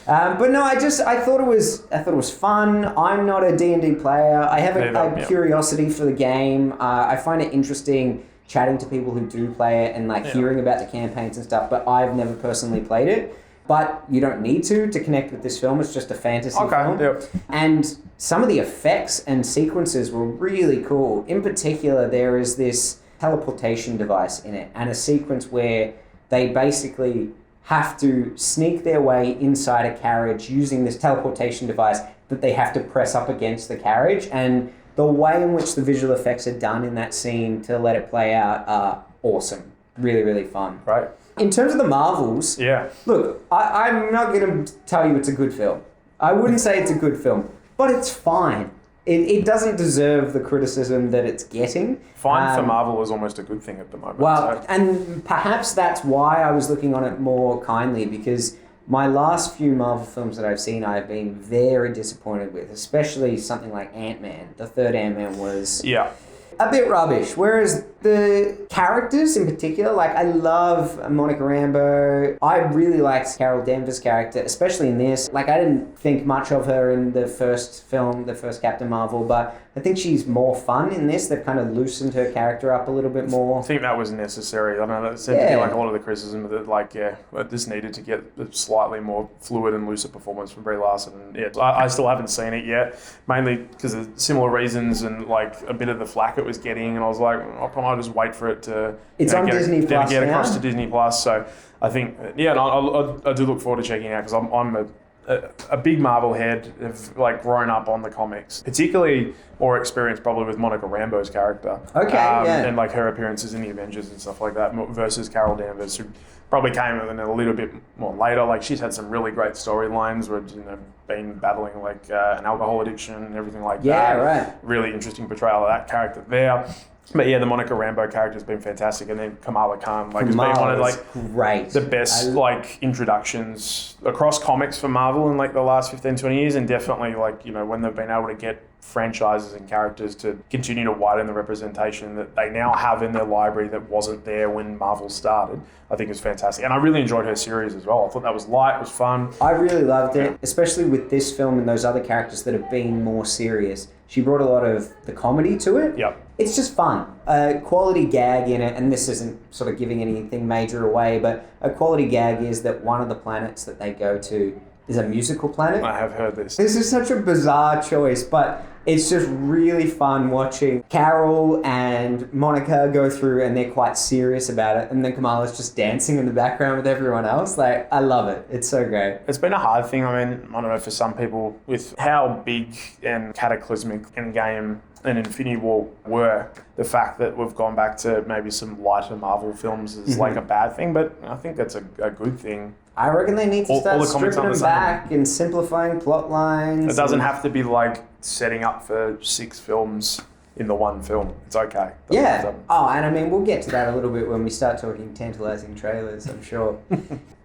But no, I thought it was fun. I'm not a D&D player. I have a curiosity for the game. I find it interesting chatting to people who do play it and like hearing about the campaigns and stuff, but I've never personally played it. But you don't need to connect with this film. It's just a fantasy film. Yep. And some of the effects and sequences were really cool. In particular, there is this teleportation device in it and a sequence where they basically have to sneak their way inside a carriage using this teleportation device that they have to press up against the carriage. And the way in which the visual effects are done in that scene to let it play out are awesome. Really, really fun. Right. In terms of the Marvels, look, I'm not going to tell you it's a good film. I wouldn't say it's a good film, but it's fine. It doesn't deserve the criticism that it's getting. Fine for Marvel is almost a good thing at the moment. Well, and perhaps that's why I was looking on it more kindly, because my last few Marvel films that I've seen, I've been very disappointed with, especially something like Ant-Man. The third Ant-Man was a bit rubbish, whereas the characters in particular, like I love Monica Rambeau. I really liked Carol Danvers' character, especially in this. Like, I didn't think much of her in the first film, the first Captain Marvel, but I think she's more fun in this. They've kind of loosened her character up a little bit more. I think that was necessary. I don't know, that seemed to be like a lot of the criticism that, like, this needed to get a slightly more fluid and looser performance from Brie Larson. And I still haven't seen it yet, mainly because of similar reasons and like a bit of the flack it was getting. And I was like, I'll probably just wait for it to get across to Disney Plus. So I think, I do look forward to checking it out because I'm a big Marvel head, have like grown up on the comics, particularly more experienced probably with Monica Rambeau's character. And like her appearances in the Avengers and stuff like that versus Carol Danvers, who probably came in a little bit more later. Like, she's had some really great storylines where, been battling like an alcohol addiction and everything like that. Right. Really interesting portrayal of that character there. But the Monica Rambeau character has been fantastic, and then Kamala Khan has been one of the best introductions across comics for Marvel in like the last 15-20 years, and definitely when they've been able to get franchises and characters to continue to widen the representation that they now have in their library that wasn't there when Marvel started, I think is fantastic. And I really enjoyed her series as well. I thought that was light, it was fun. I really loved it, especially with this film and those other characters that have been more serious. She brought a lot of the comedy to it. Yep. It's just fun. A quality gag in it, and this isn't sort of giving anything major away, but a quality gag is that one of the planets that they go to is a musical planet. I have heard this. This is such a bizarre choice, but it's just really fun watching Carol and Monica go through, and they're quite serious about it, and then Kamala's just dancing in the background with everyone else. Like, I love it. It's so great. It's been a hard thing, I don't know, for some people, with how big and cataclysmic Endgame and Infinity War were. The fact that we've gone back to maybe some lighter Marvel films is like a bad thing, but I think that's a good thing. I reckon they need to start stripping them back and simplifying plot lines. It doesn't have to be like setting up for 6 films in the one film. It's okay. Yeah. Oh, and I mean, we'll get to that a little bit when we start talking Tantalising Trailers, I'm sure.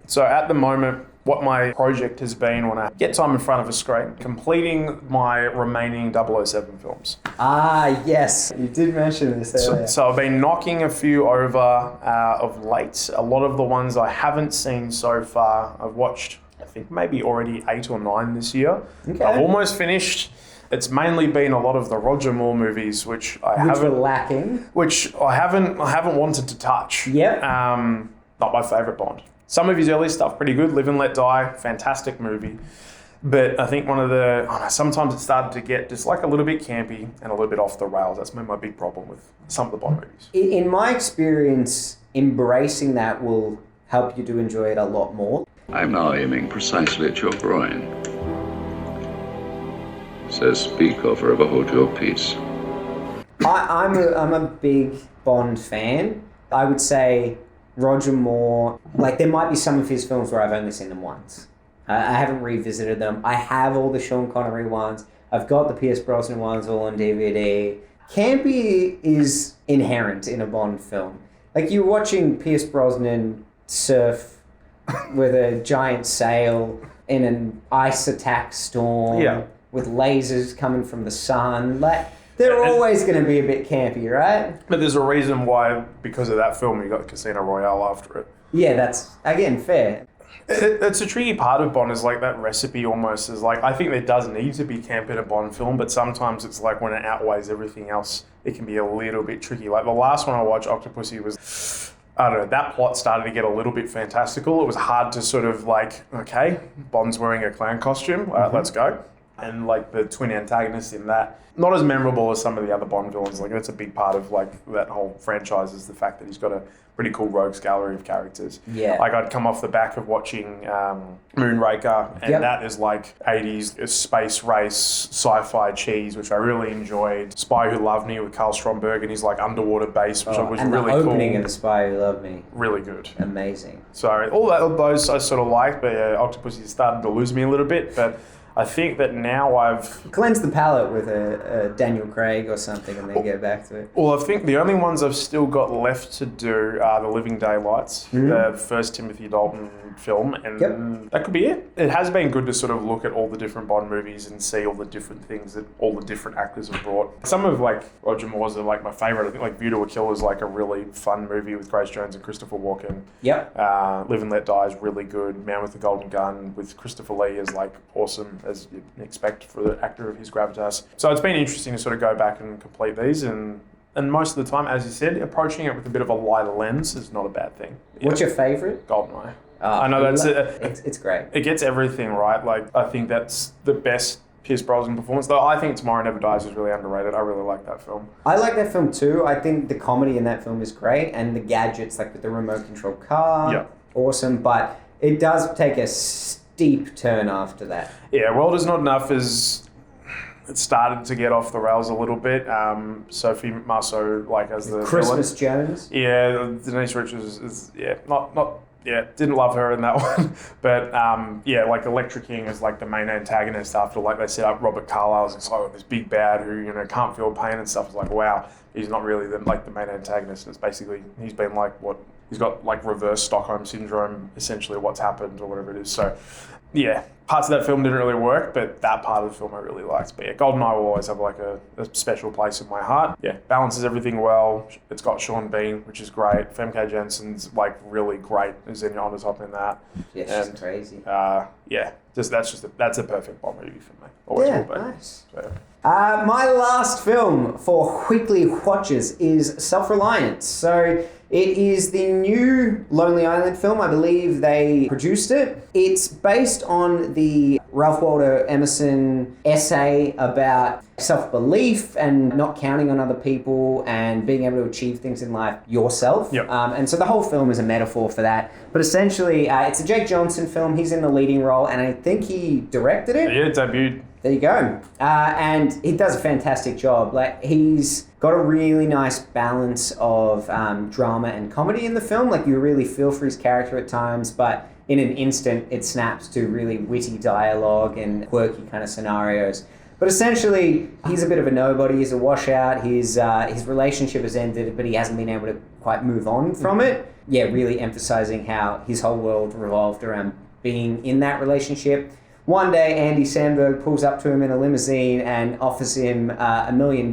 So at the moment, what my project has been when I get time in front of a screen, completing my remaining 007 films. Ah, yes. You did mention this earlier. So I've been knocking a few over of late. A lot of the ones I haven't seen so far, I've watched, I think maybe already 8 or 9 this year. Okay. I've almost finished. It's mainly been a lot of the Roger Moore movies, which were lacking. Which I haven't wanted to touch. Yep. Not my favourite Bond. Some of his early stuff, pretty good. Live and Let Die, fantastic movie. But I think sometimes it started to get just like a little bit campy and a little bit off the rails. That's been my big problem with some of the Bond movies. In my experience, embracing that will help you to enjoy it a lot more. I'm now aiming precisely at your groin. Says speak or forever hold your peace. I'm a big Bond fan. I would say Roger Moore, like there might be some of his films where I've only seen them once. I haven't revisited them. I have all the Sean Connery ones. I've got the Pierce Brosnan ones all on DVD. Campy is inherent in a Bond film. Like you're watching Pierce Brosnan surf with a giant sail in an ice attack storm with lasers coming from the sun. Like they're always going to be a bit campy, right? But there's a reason why, because of that film, you got Casino Royale after it. Yeah, that's, again, fair. It's a tricky part of Bond is like that recipe almost is like, I think there does need to be camp in a Bond film, but sometimes it's like when it outweighs everything else, it can be a little bit tricky. Like the last one I watched, Octopussy, was, I don't know, that plot started to get a little bit fantastical. It was hard to sort of like, okay, Bond's wearing a clown costume, let's go. And like the twin antagonists in that, not as memorable as some of the other Bond villains. Like that's a big part of like that whole franchise is the fact that he's got a pretty cool rogues gallery of characters. Yeah. Like I'd come off the back of watching Moonraker, and that is like 80s space race sci-fi cheese, which I really enjoyed. Spy Who Loved Me with Carl Stromberg and his like underwater base, which was and really the cool. opening of The Spy Who Loved Me. Really good. Amazing. So all those I sort of liked, but Octopussy started to lose me a little bit, but I think that now I've cleansed the palate with a Daniel Craig or something and then go back to it. Well, I think the only ones I've still got left to do are The Living Daylights, the first Timothy Dalton film, and that could be it. It has been good to sort of look at all the different Bond movies and see all the different things that all the different actors have brought. Some of like Roger Moore's are like my favourite. I think like View to a Kill is like a really fun movie with Grace Jones and Christopher Walken. Yep. Live and Let Die is really good. Man with the Golden Gun with Christopher Lee is like awesome, as you'd expect for the actor of his gravitas. So it's been interesting to sort of go back and complete these, and most of the time, as you said, approaching it with a bit of a lighter lens is not a bad thing. What's your favourite? GoldenEye. I know that's it's great. It gets everything right. Like I think that's the best Pierce Brosnan performance. Though I think Tomorrow Never Dies is really underrated. I really like that film. I like that film too. I think the comedy in that film is great, and the gadgets, like with the remote control car, awesome. But it does take a steep turn after that. Yeah, World Is Not Enough is. It started to get off the rails a little bit. Sophie Marceau, like as the Christmas villain. Jones. Yeah, Denise Richards is not. Yeah, didn't love her in that one. But like Electra King is like the main antagonist after like they set up Robert Carlyle as this big bad who can't feel pain and stuff. It's like, wow, he's not really the main antagonist. It's basically he's been like he's got like reverse Stockholm syndrome, essentially what's happened or whatever it is. So yeah, parts of that film didn't really work, but that part of the film I really liked. But yeah, GoldenEye will always have like a special place in my heart. Yeah, balances everything well. It's got Sean Bean, which is great. Femke Jensen's like really great as in on the top in that. Yeah, she's crazy. That's a perfect Bond movie for me. Always will be. Nice. So. My last film for weekly watches is Self-Reliance. So it is the new Lonely Island film. I believe they produced it. It's based on the Ralph Waldo Emerson essay about self-belief and not counting on other people and being able to achieve things in life yourself. Yep. And so the whole film is a metaphor for that. But essentially, it's a Jake Johnson film. He's in the leading role, and I think he directed it. Yeah, it debuted. There you go. And he does a fantastic job. Like, he's got a really nice balance of drama and comedy in the film. Like, you really feel for his character at times, but in an instant, it snaps to really witty dialogue and quirky kind of scenarios. But essentially, he's a bit of a nobody. He's a washout. His relationship has ended, but he hasn't been able to quite move on from it. Yeah, really emphasizing how his whole world revolved around being in that relationship. One day, Andy Samberg pulls up to him in a limousine and offers him $1 million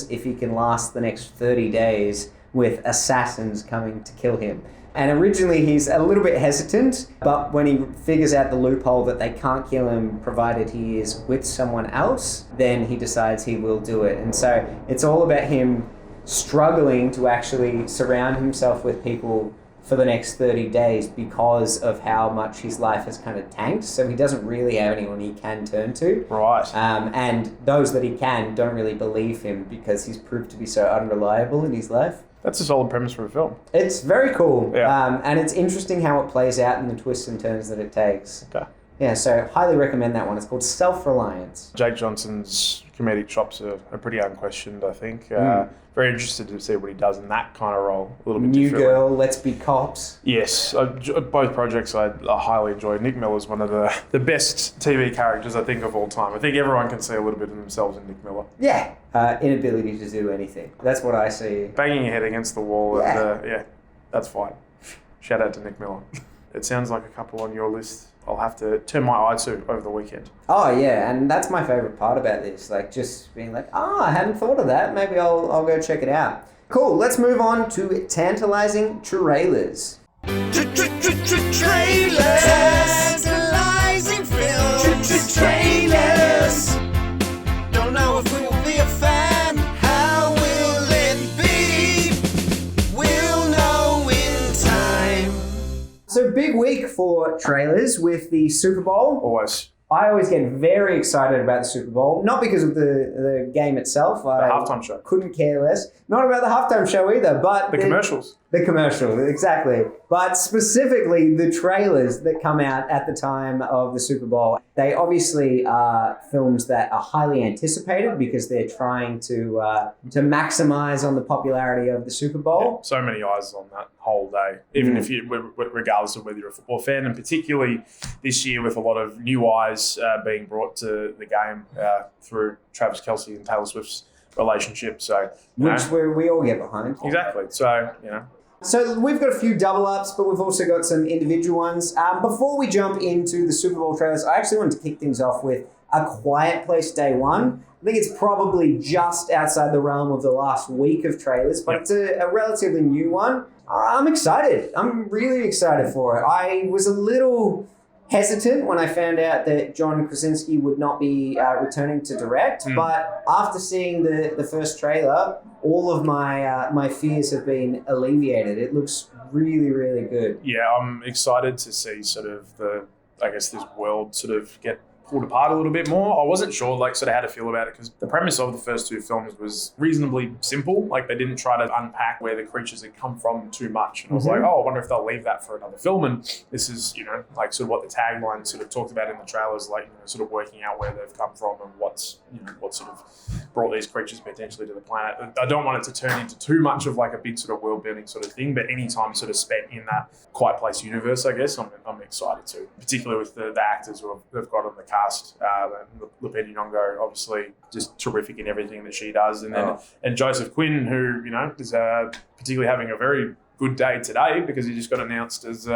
if he can last the next 30 days with assassins coming to kill him. And originally he's a little bit hesitant, but when he figures out the loophole that they can't kill him provided he is with someone else, then he decides he will do it. And so it's all about him struggling to actually surround himself with people for the next 30 days because of how much his life has kind of tanked. So he doesn't really have anyone he can turn to. Right. And those that he can don't really believe him because he's proved to be so unreliable in his life. That's a solid premise for a film. It's very cool. Yeah. And it's interesting how it plays out and the twists and turns that it takes. Okay. Yeah, so highly recommend that one. It's called Self-Reliance. Jake Johnson's comedic chops are pretty unquestioned, I think. Very interested to see what he does in that kind of role. A little bit New different. Girl, Let's Be Cops. Yes, both projects I highly enjoyed. Nick Miller's one of the best TV characters, I think, of all time. I think everyone can see a little bit of themselves in Nick Miller. Yeah, inability to do anything. That's what I see. Banging your head against the wall, Yeah. and that's fine. Shout out to Nick Miller. It sounds like a couple on your list I'll have to turn my eye to over the weekend. Oh yeah, and that's my favourite part about this. Like just being like, I hadn't thought of that. Maybe I'll go check it out. Cool, let's move on to Tantalising Trailers. Trailers. Tantalising films. Trailers. Don't know if we'll be a fan. How will it be? We'll know in time. So big week for trailers with the Super Bowl. Always. I always get very excited about the Super Bowl, not because of the game itself. The halftime show. Couldn't care less. Not about the halftime show either, but the commercials. The commercials, exactly. But specifically the trailers that come out at the time of the Super Bowl. They obviously are films that are highly anticipated because they're trying to maximize on the popularity of the Super Bowl. Yeah, so many eyes on that whole day, even if you, regardless of whether you're a football fan, and particularly this year with a lot of new eyes being brought to the game through Travis Kelce and Taylor Swift's relationship. So, which we all get behind. Exactly. So, So we've got a few double-ups, but we've also got some individual ones. Before we jump into the Super Bowl trailers, I actually wanted to kick things off with A Quiet Place Day One. I think it's probably just outside the realm of the last week of trailers, but it's a relatively new one. I'm excited. I'm really excited for it. I was a little hesitant when I found out that John Krasinski would not be returning to direct, but after seeing the first trailer, all of my fears have been alleviated. It looks really, really good. Yeah, I'm excited to see sort of this world sort of get pulled apart a little bit more. I wasn't sure sort of how to feel about it because the premise of the first two films was reasonably simple. Like they didn't try to unpack where the creatures had come from too much. And I was like, I wonder if they'll leave that for another film. And this is, sort of what the tagline sort of talked about in the trailers, sort of working out where they've come from and what sort of brought these creatures potentially to the planet. I don't want it to turn into too much of a big sort of world building sort of thing, but any time sort of spent in that Quiet Place universe, I guess, I'm excited to, particularly with the actors who they've got on the cast. Lupita Nyong'o, obviously, just terrific in everything that she does, and then and Joseph Quinn, who is particularly having a very good day today because he just got announced as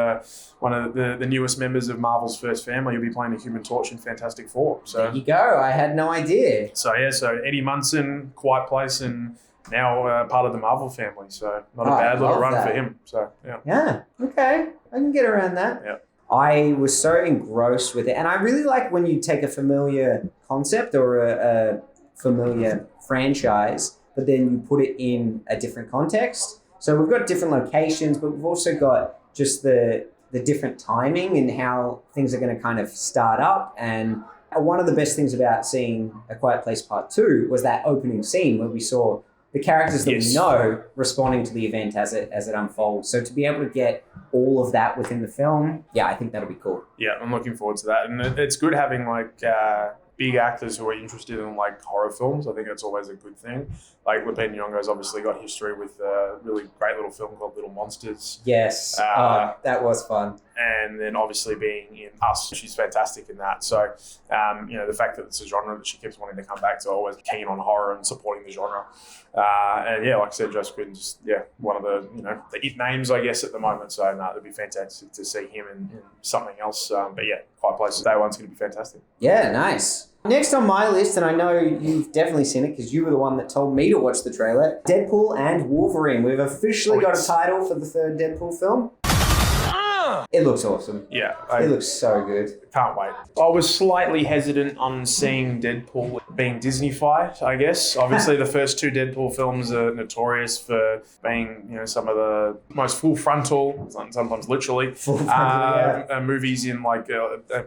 one of the newest members of Marvel's first family. He'll be playing the Human Torch in Fantastic Four. So there you go. I had no idea. So Eddie Munson, Quiet Place, and now part of the Marvel family. So not a bad little run for him. So yeah. Okay, I can get around that. Yeah. I was so engrossed with it. And I really like when you take a familiar concept or a familiar franchise, but then you put it in a different context. So we've got different locations, but we've also got just the different timing and how things are going to kind of start up. And one of the best things about seeing A Quiet Place Part 2 was that opening scene where we saw the characters that we know responding to the event as it unfolds. So to be able to get all of that within the film, I think that'll be cool. Yeah, I'm looking forward to that. And it's good having big actors who are interested in horror films. I think that's always a good thing. Lupita Nyong'o's obviously got history with a really great little film called Little Monsters. Yes, that was fun. and then obviously being in Us, she's fantastic in that. So, the fact that it's a genre that she keeps wanting to come back to, always keen on horror and supporting the genre. And like I said, Josh Quinn, one of the the it names, I guess, at the moment. So it'd be fantastic to see him in something else. Quiet Place Day One's going to be fantastic. Yeah, nice. Next on my list, and I know you've definitely seen it because you were the one that told me to watch the trailer, Deadpool and Wolverine. We've officially got a title for the third Deadpool film. It looks awesome. Yeah. It looks so good. Can't wait. I was slightly hesitant on seeing Deadpool being Disney-fied, I guess. Obviously, the first two Deadpool films are notorious for being, some of the most full frontal, sometimes literally, movies in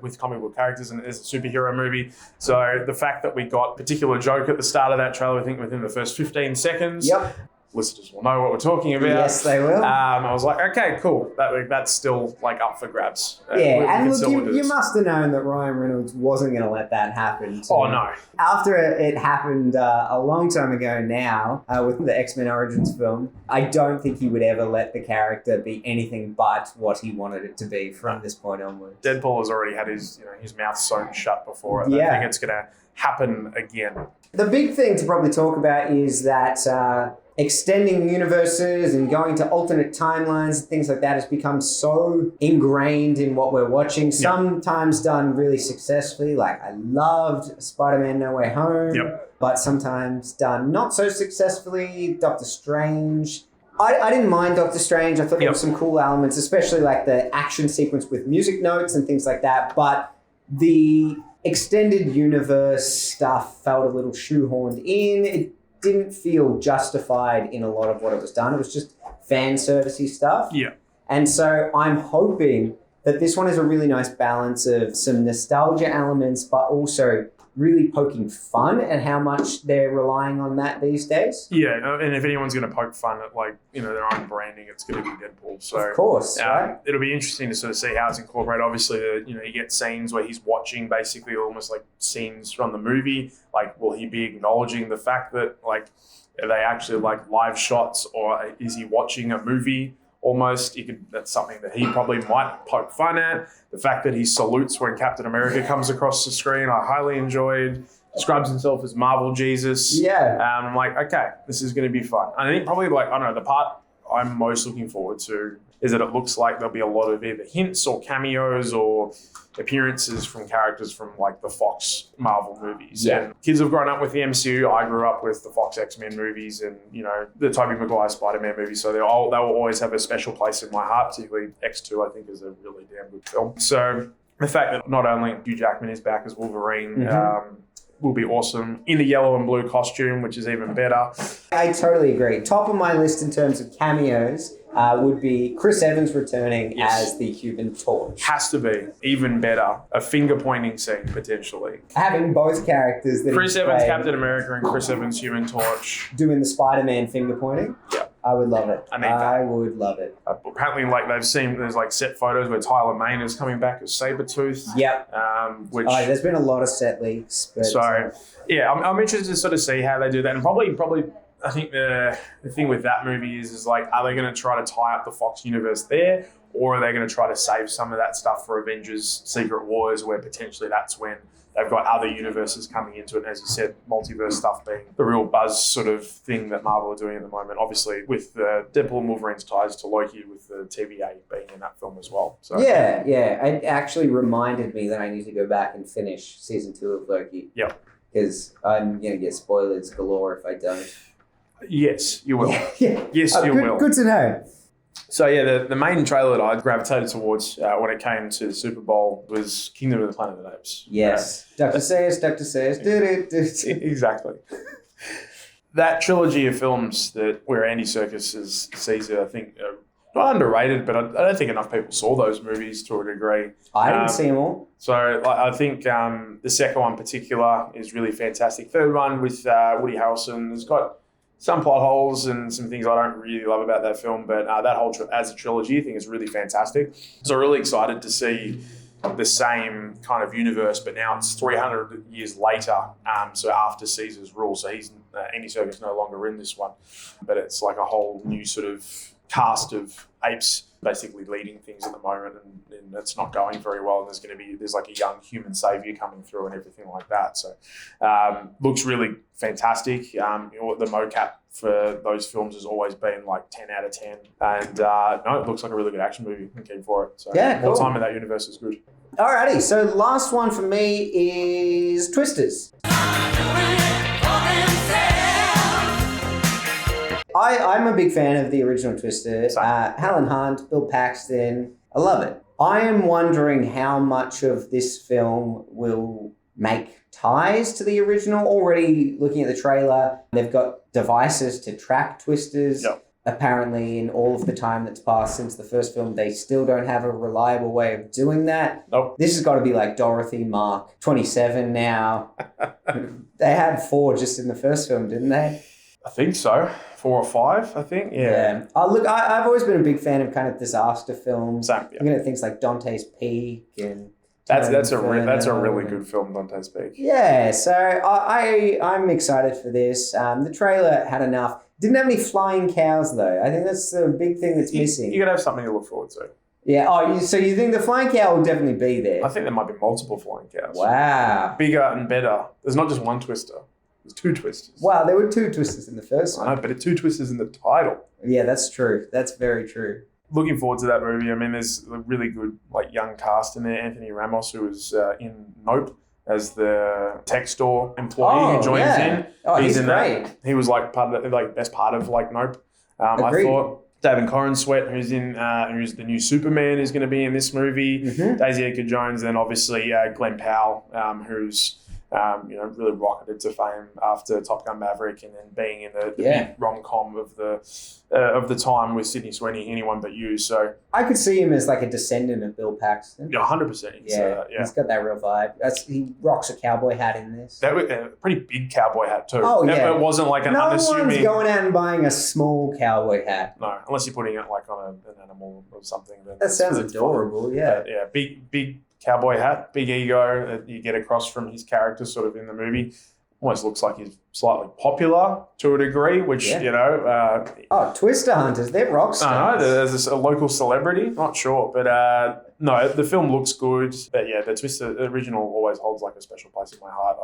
with comic book characters, and as a superhero movie. So the fact that we got a particular joke at the start of that trailer, I think within the first 15 seconds. Yep. Listeners will know what we're talking about. Yes, they will. I was like, okay, cool. That's still up for grabs. And look, you must have known that Ryan Reynolds wasn't going to let that happen. Oh, no. After it happened a long time ago now with the X-Men Origins film, I don't think he would ever let the character be anything but what he wanted it to be from this point onward. Deadpool has already had his mouth sewn shut before. I think it's going to happen again. The big thing to probably talk about is that extending universes and going to alternate timelines and things like that has become so ingrained in what we're watching. Sometimes done really successfully, like I loved Spider-Man No Way Home, but sometimes done not so successfully. Doctor Strange. I didn't mind Doctor Strange. I thought there were some cool elements, especially like the action sequence with music notes and things like that. But the extended universe stuff felt a little shoehorned in. It didn't feel justified in a lot of what it was done. It was just fan servicey stuff. Yeah. And so I'm hoping that this one has a really nice balance of some nostalgia elements, but also really poking fun at how much they're relying on that these days. Yeah, and if anyone's going to poke fun at their own branding, it's going to be Deadpool. So of course, right? It'll be interesting to sort of see how it's incorporated. Obviously, you get scenes where he's watching basically almost like scenes from the movie. Like, will he be acknowledging the fact that are they actually live shots, or is he watching a movie? Almost, that's something that he probably might poke fun at. The fact that he salutes when Captain America comes across the screen, I highly enjoyed. Describes himself as Marvel Jesus. Yeah. I'm like, okay, this is going to be fun. I think probably the part I'm most looking forward to is that it looks like there'll be a lot of either hints or cameos or appearances from characters from the Fox Marvel movies. Yeah. And kids have grown up with the MCU. I grew up with the Fox X-Men movies and, the Tobey Maguire Spider-Man movies. So they will always have a special place in my heart, particularly X2, I think, is a really damn good film. So the fact that not only Hugh Jackman is back as Wolverine, will be awesome. In the yellow and blue costume, which is even better. I totally agree. Top of my list in terms of cameos would be Chris Evans returning as the Human Torch. Has to be. Even better. A finger-pointing scene, potentially. Having both characters that Chris Evans, Captain America, and Chris Evans, Human Torch. Doing the Spider-Man finger-pointing. Yeah. I would love it. I would love it. Apparently, they've seen, there's set photos where Tyler Mane is coming back as Sabretooth. Yep. Which there's been a lot of set leaks. But I'm interested to sort of see how they do that. And probably I think the thing with that movie is are they going to try to tie up the Fox universe there, or are they going to try to save some of that stuff for Avengers Secret Wars, where potentially that's when they've got other universes coming into it. As you said, multiverse stuff being the real buzz sort of thing that Marvel are doing at the moment. Obviously, with Deadpool and Wolverine's ties to Loki, with the TVA being in that film as well. So yeah. It actually reminded me that I need to go back and finish season 2 of Loki. Yep. Because I'm going to get spoilers galore if I don't. Yes, you will. Yeah. Yes, you will. Good to know. So the main trailer that I gravitated towards when it came to the Super Bowl was Kingdom of the Planet of the Apes. Yes. Dr. Sayers. Exactly. That trilogy of films where Andy Serkis is Caesar, I think, not underrated, but I don't think enough people saw those movies to a degree. I didn't see them all. So I think the second one in particular is really fantastic. Third one with Woody Harrelson has got some plot holes and some things I don't really love about that film, but that whole as a trilogy I think is really fantastic. So really excited to see the same kind of universe, but now it's 300 years later, so after Caesar's rule. So he's Andy Serkis no longer in this one, but it's like a whole new sort of cast of apes basically leading things at the moment, and it's not going very well. And there's like a young human savior coming through and everything like that. So looks really fantastic. The mocap for those films has always been like 10 out of 10. And no, it looks like a really good action movie. I'm keen for it. So Yeah, more cool. time in that universe is good. Alrighty, so last one for me is Twisters. I'm a big fan of the original Twister. Helen Hunt, Bill Paxton. I love it. I am wondering how much of this film will make ties to the original. Already looking at the trailer, they've got devices to track Twisters. Yep. Apparently, in all of the time that's passed since the first film, they still don't have a reliable way of doing that. Nope. This has got to be like Dorothy Mark 27 now. They had 4 just in the first film, didn't they? I think so. 4 or 5, I think. Yeah. Look, I've always been a big fan of kind of disaster films. Same, yeah. Looking at things like Dante's Peak and That's a really good film, Dante's Peak. Yeah, so I'm excited for this. The trailer had enough. Didn't have any flying cows though. I think that's the big thing that's missing. You gotta have something to look forward to. Yeah. So you think the flying cow will definitely be there? I think there might be multiple flying cows. Wow. Bigger and better. There's not just one Twister. There's 2 Twisters. Wow, there were 2 Twisters in the first one. I know, but 2 Twisters in the title. Yeah, that's true. That's very true. Looking forward to that movie. I mean, there's a really good young cast in there. Anthony Ramos, who was in Nope as the tech store employee who joins in. Oh, he's in great. That. He was part of the best part of Nope. I Agreed. thought David Corenswet, who's the new Superman, is going to be in this movie. Mm-hmm. Daisy Edgar Jones, and obviously Glenn Powell, who's really rocketed to fame after Top Gun Maverick, and then being in the big rom-com of the time with Sydney Sweeney, Anyone But You. So I could see him as like a descendant of Bill Paxton. yeah, 100%. He's got that real vibe. He rocks a cowboy hat in this. That was a pretty big cowboy hat too. Oh yeah, it wasn't like an unassuming. No one's going out and buying a small cowboy hat. No, unless you're putting it like on an animal or something. Then that sounds adorable. Fun. Yeah, yeah, big cowboy hat, big ego that you get across from his character sort of in the movie. Almost looks like he's slightly popular to a degree, which, Twister Hunters, they're rock stars. I know, there's a local celebrity, not sure. But no, the film looks good. But yeah, the Twister original always holds like a special place in my heart.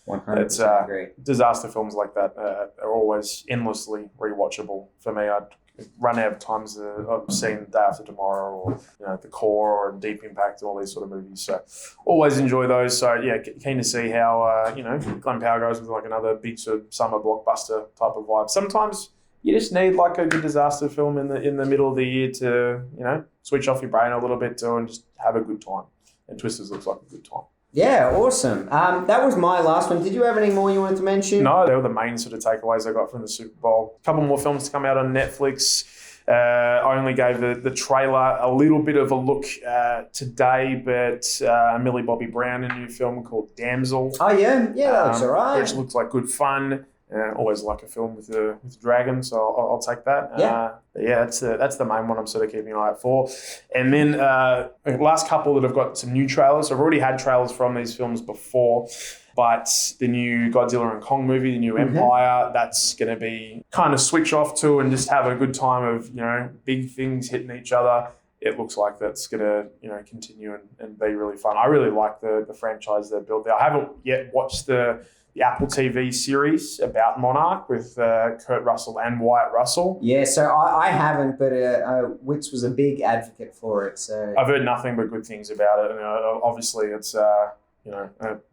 100% agree. Disaster films like that are always endlessly rewatchable for me. I'd run out of times I've seen Day After Tomorrow or The Core or Deep Impact and all these sort of movies. So always enjoy those. So yeah, keen to see how Glenn Powell goes with like another big sort of summer blockbuster type of vibe. Sometimes you just need like a good disaster film in the middle of the year to switch off your brain a little bit too and just have a good time. And Twisters looks like a good time. Yeah, awesome. That was my last one. Did you have any more you wanted to mention? No, they were the main sort of takeaways I got from the Super Bowl. A couple more films to come out on Netflix. I only gave the trailer a little bit of a look today, but Millie Bobby Brown, a new film called Damsel. Oh, yeah? Yeah, that looks all right. Which looks like good fun. Always like a film with dragons, so I'll take that. That's the main one I'm sort of keeping an eye out for. And then the last couple that have got some new trailers. I've already had trailers from these films before, but the new Godzilla and Kong movie, the new Empire, that's going to be kind of switch off to and just have a good time of big things hitting each other. It looks like that's going to continue and be really fun. I really like the franchise they've built there. I haven't yet watched the Apple TV series about Monarch with Kurt Russell and Wyatt Russell. Yeah, so I haven't, but Witz was a big advocate for it. So I've heard nothing but good things about it. And obviously, it's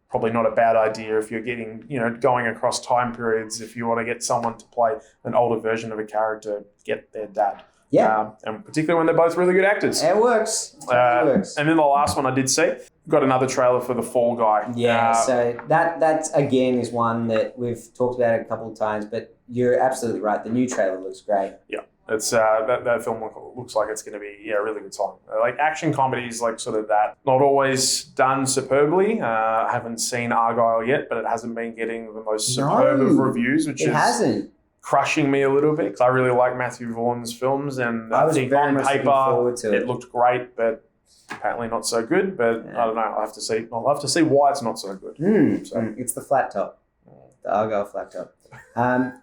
probably not a bad idea if you're getting going across time periods. If you want to get someone to play an older version of a character, get their dad. Yeah, and particularly when they're both really good actors. It works. It totally works. And then the last one I did see, got another trailer for The Fall Guy. Yeah, so that again is one that we've talked about a couple of times, but you're absolutely right. The new trailer looks great. Yeah, it's that film looks like it's going to be a really good time. Like action comedies, like sort of that, not always done superbly. I haven't seen Argyle yet, but it hasn't been getting the most superb of reviews, which hasn't. Crushing me a little bit because I really like Matthew Vaughn's films, and I think on paper it looked great, but apparently not so good. But I don't know. I'll have to see why it's not so good. So. It's the flat top. The Argyle Flat Top.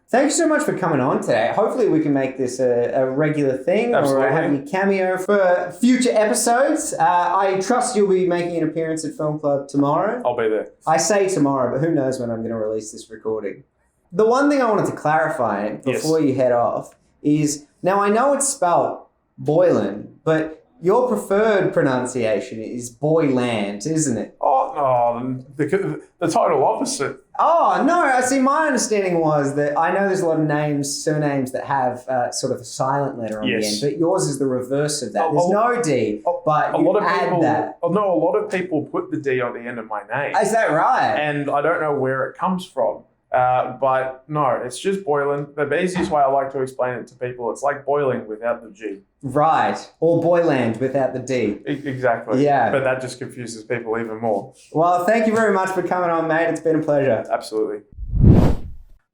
Thank you so much for coming on today. Hopefully we can make this a regular thing. Absolutely. Or have you cameo for future episodes. I trust you'll be making an appearance at Film Club tomorrow. I'll be there. I say tomorrow, but who knows when I'm going to release this recording. The one thing I wanted to clarify before you head off is, now I know it's spelled Boyland, but your preferred pronunciation is Boyland, isn't it? Oh, no, the total opposite. Oh, no, I see, my understanding was that I know there's a lot of surnames that have sort of a silent letter on the end, but yours is the reverse of that. There's no D, but you add that. No, a lot of people put the D on the end of my name. Is that right? And I don't know where it comes from. But no, it's just Boyland. The easiest way I like to explain it to people, it's like boiling without the G. Right. Or Boyland without the D. Exactly. Yeah. But that just confuses people even more. Well, thank you very much for coming on, mate. It's been a pleasure. Absolutely.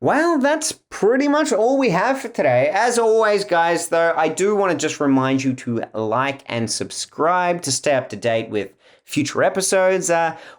Well, that's pretty much all we have for today. As always, guys, though, I do want to just remind you to like and subscribe to stay up to date with future episodes.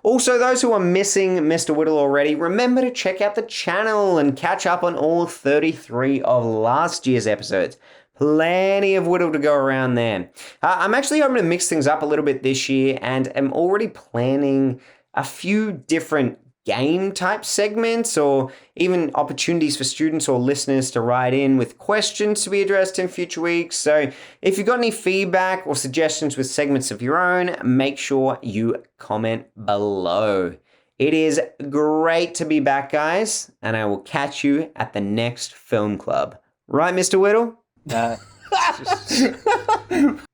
Also, those who are missing Mr. Whittle already, remember to check out the channel and catch up on all 33 of last year's episodes. Plenty of Whittle to go around there. I'm actually hoping to mix things up a little bit this year and am already planning a few different game type segments or even opportunities for students or listeners to write in with questions to be addressed in future weeks. So if you've got any feedback or suggestions with segments of your own, make sure you comment below. It is great to be back, guys, and I will catch you at the next film club. Right, Mr. Whittle?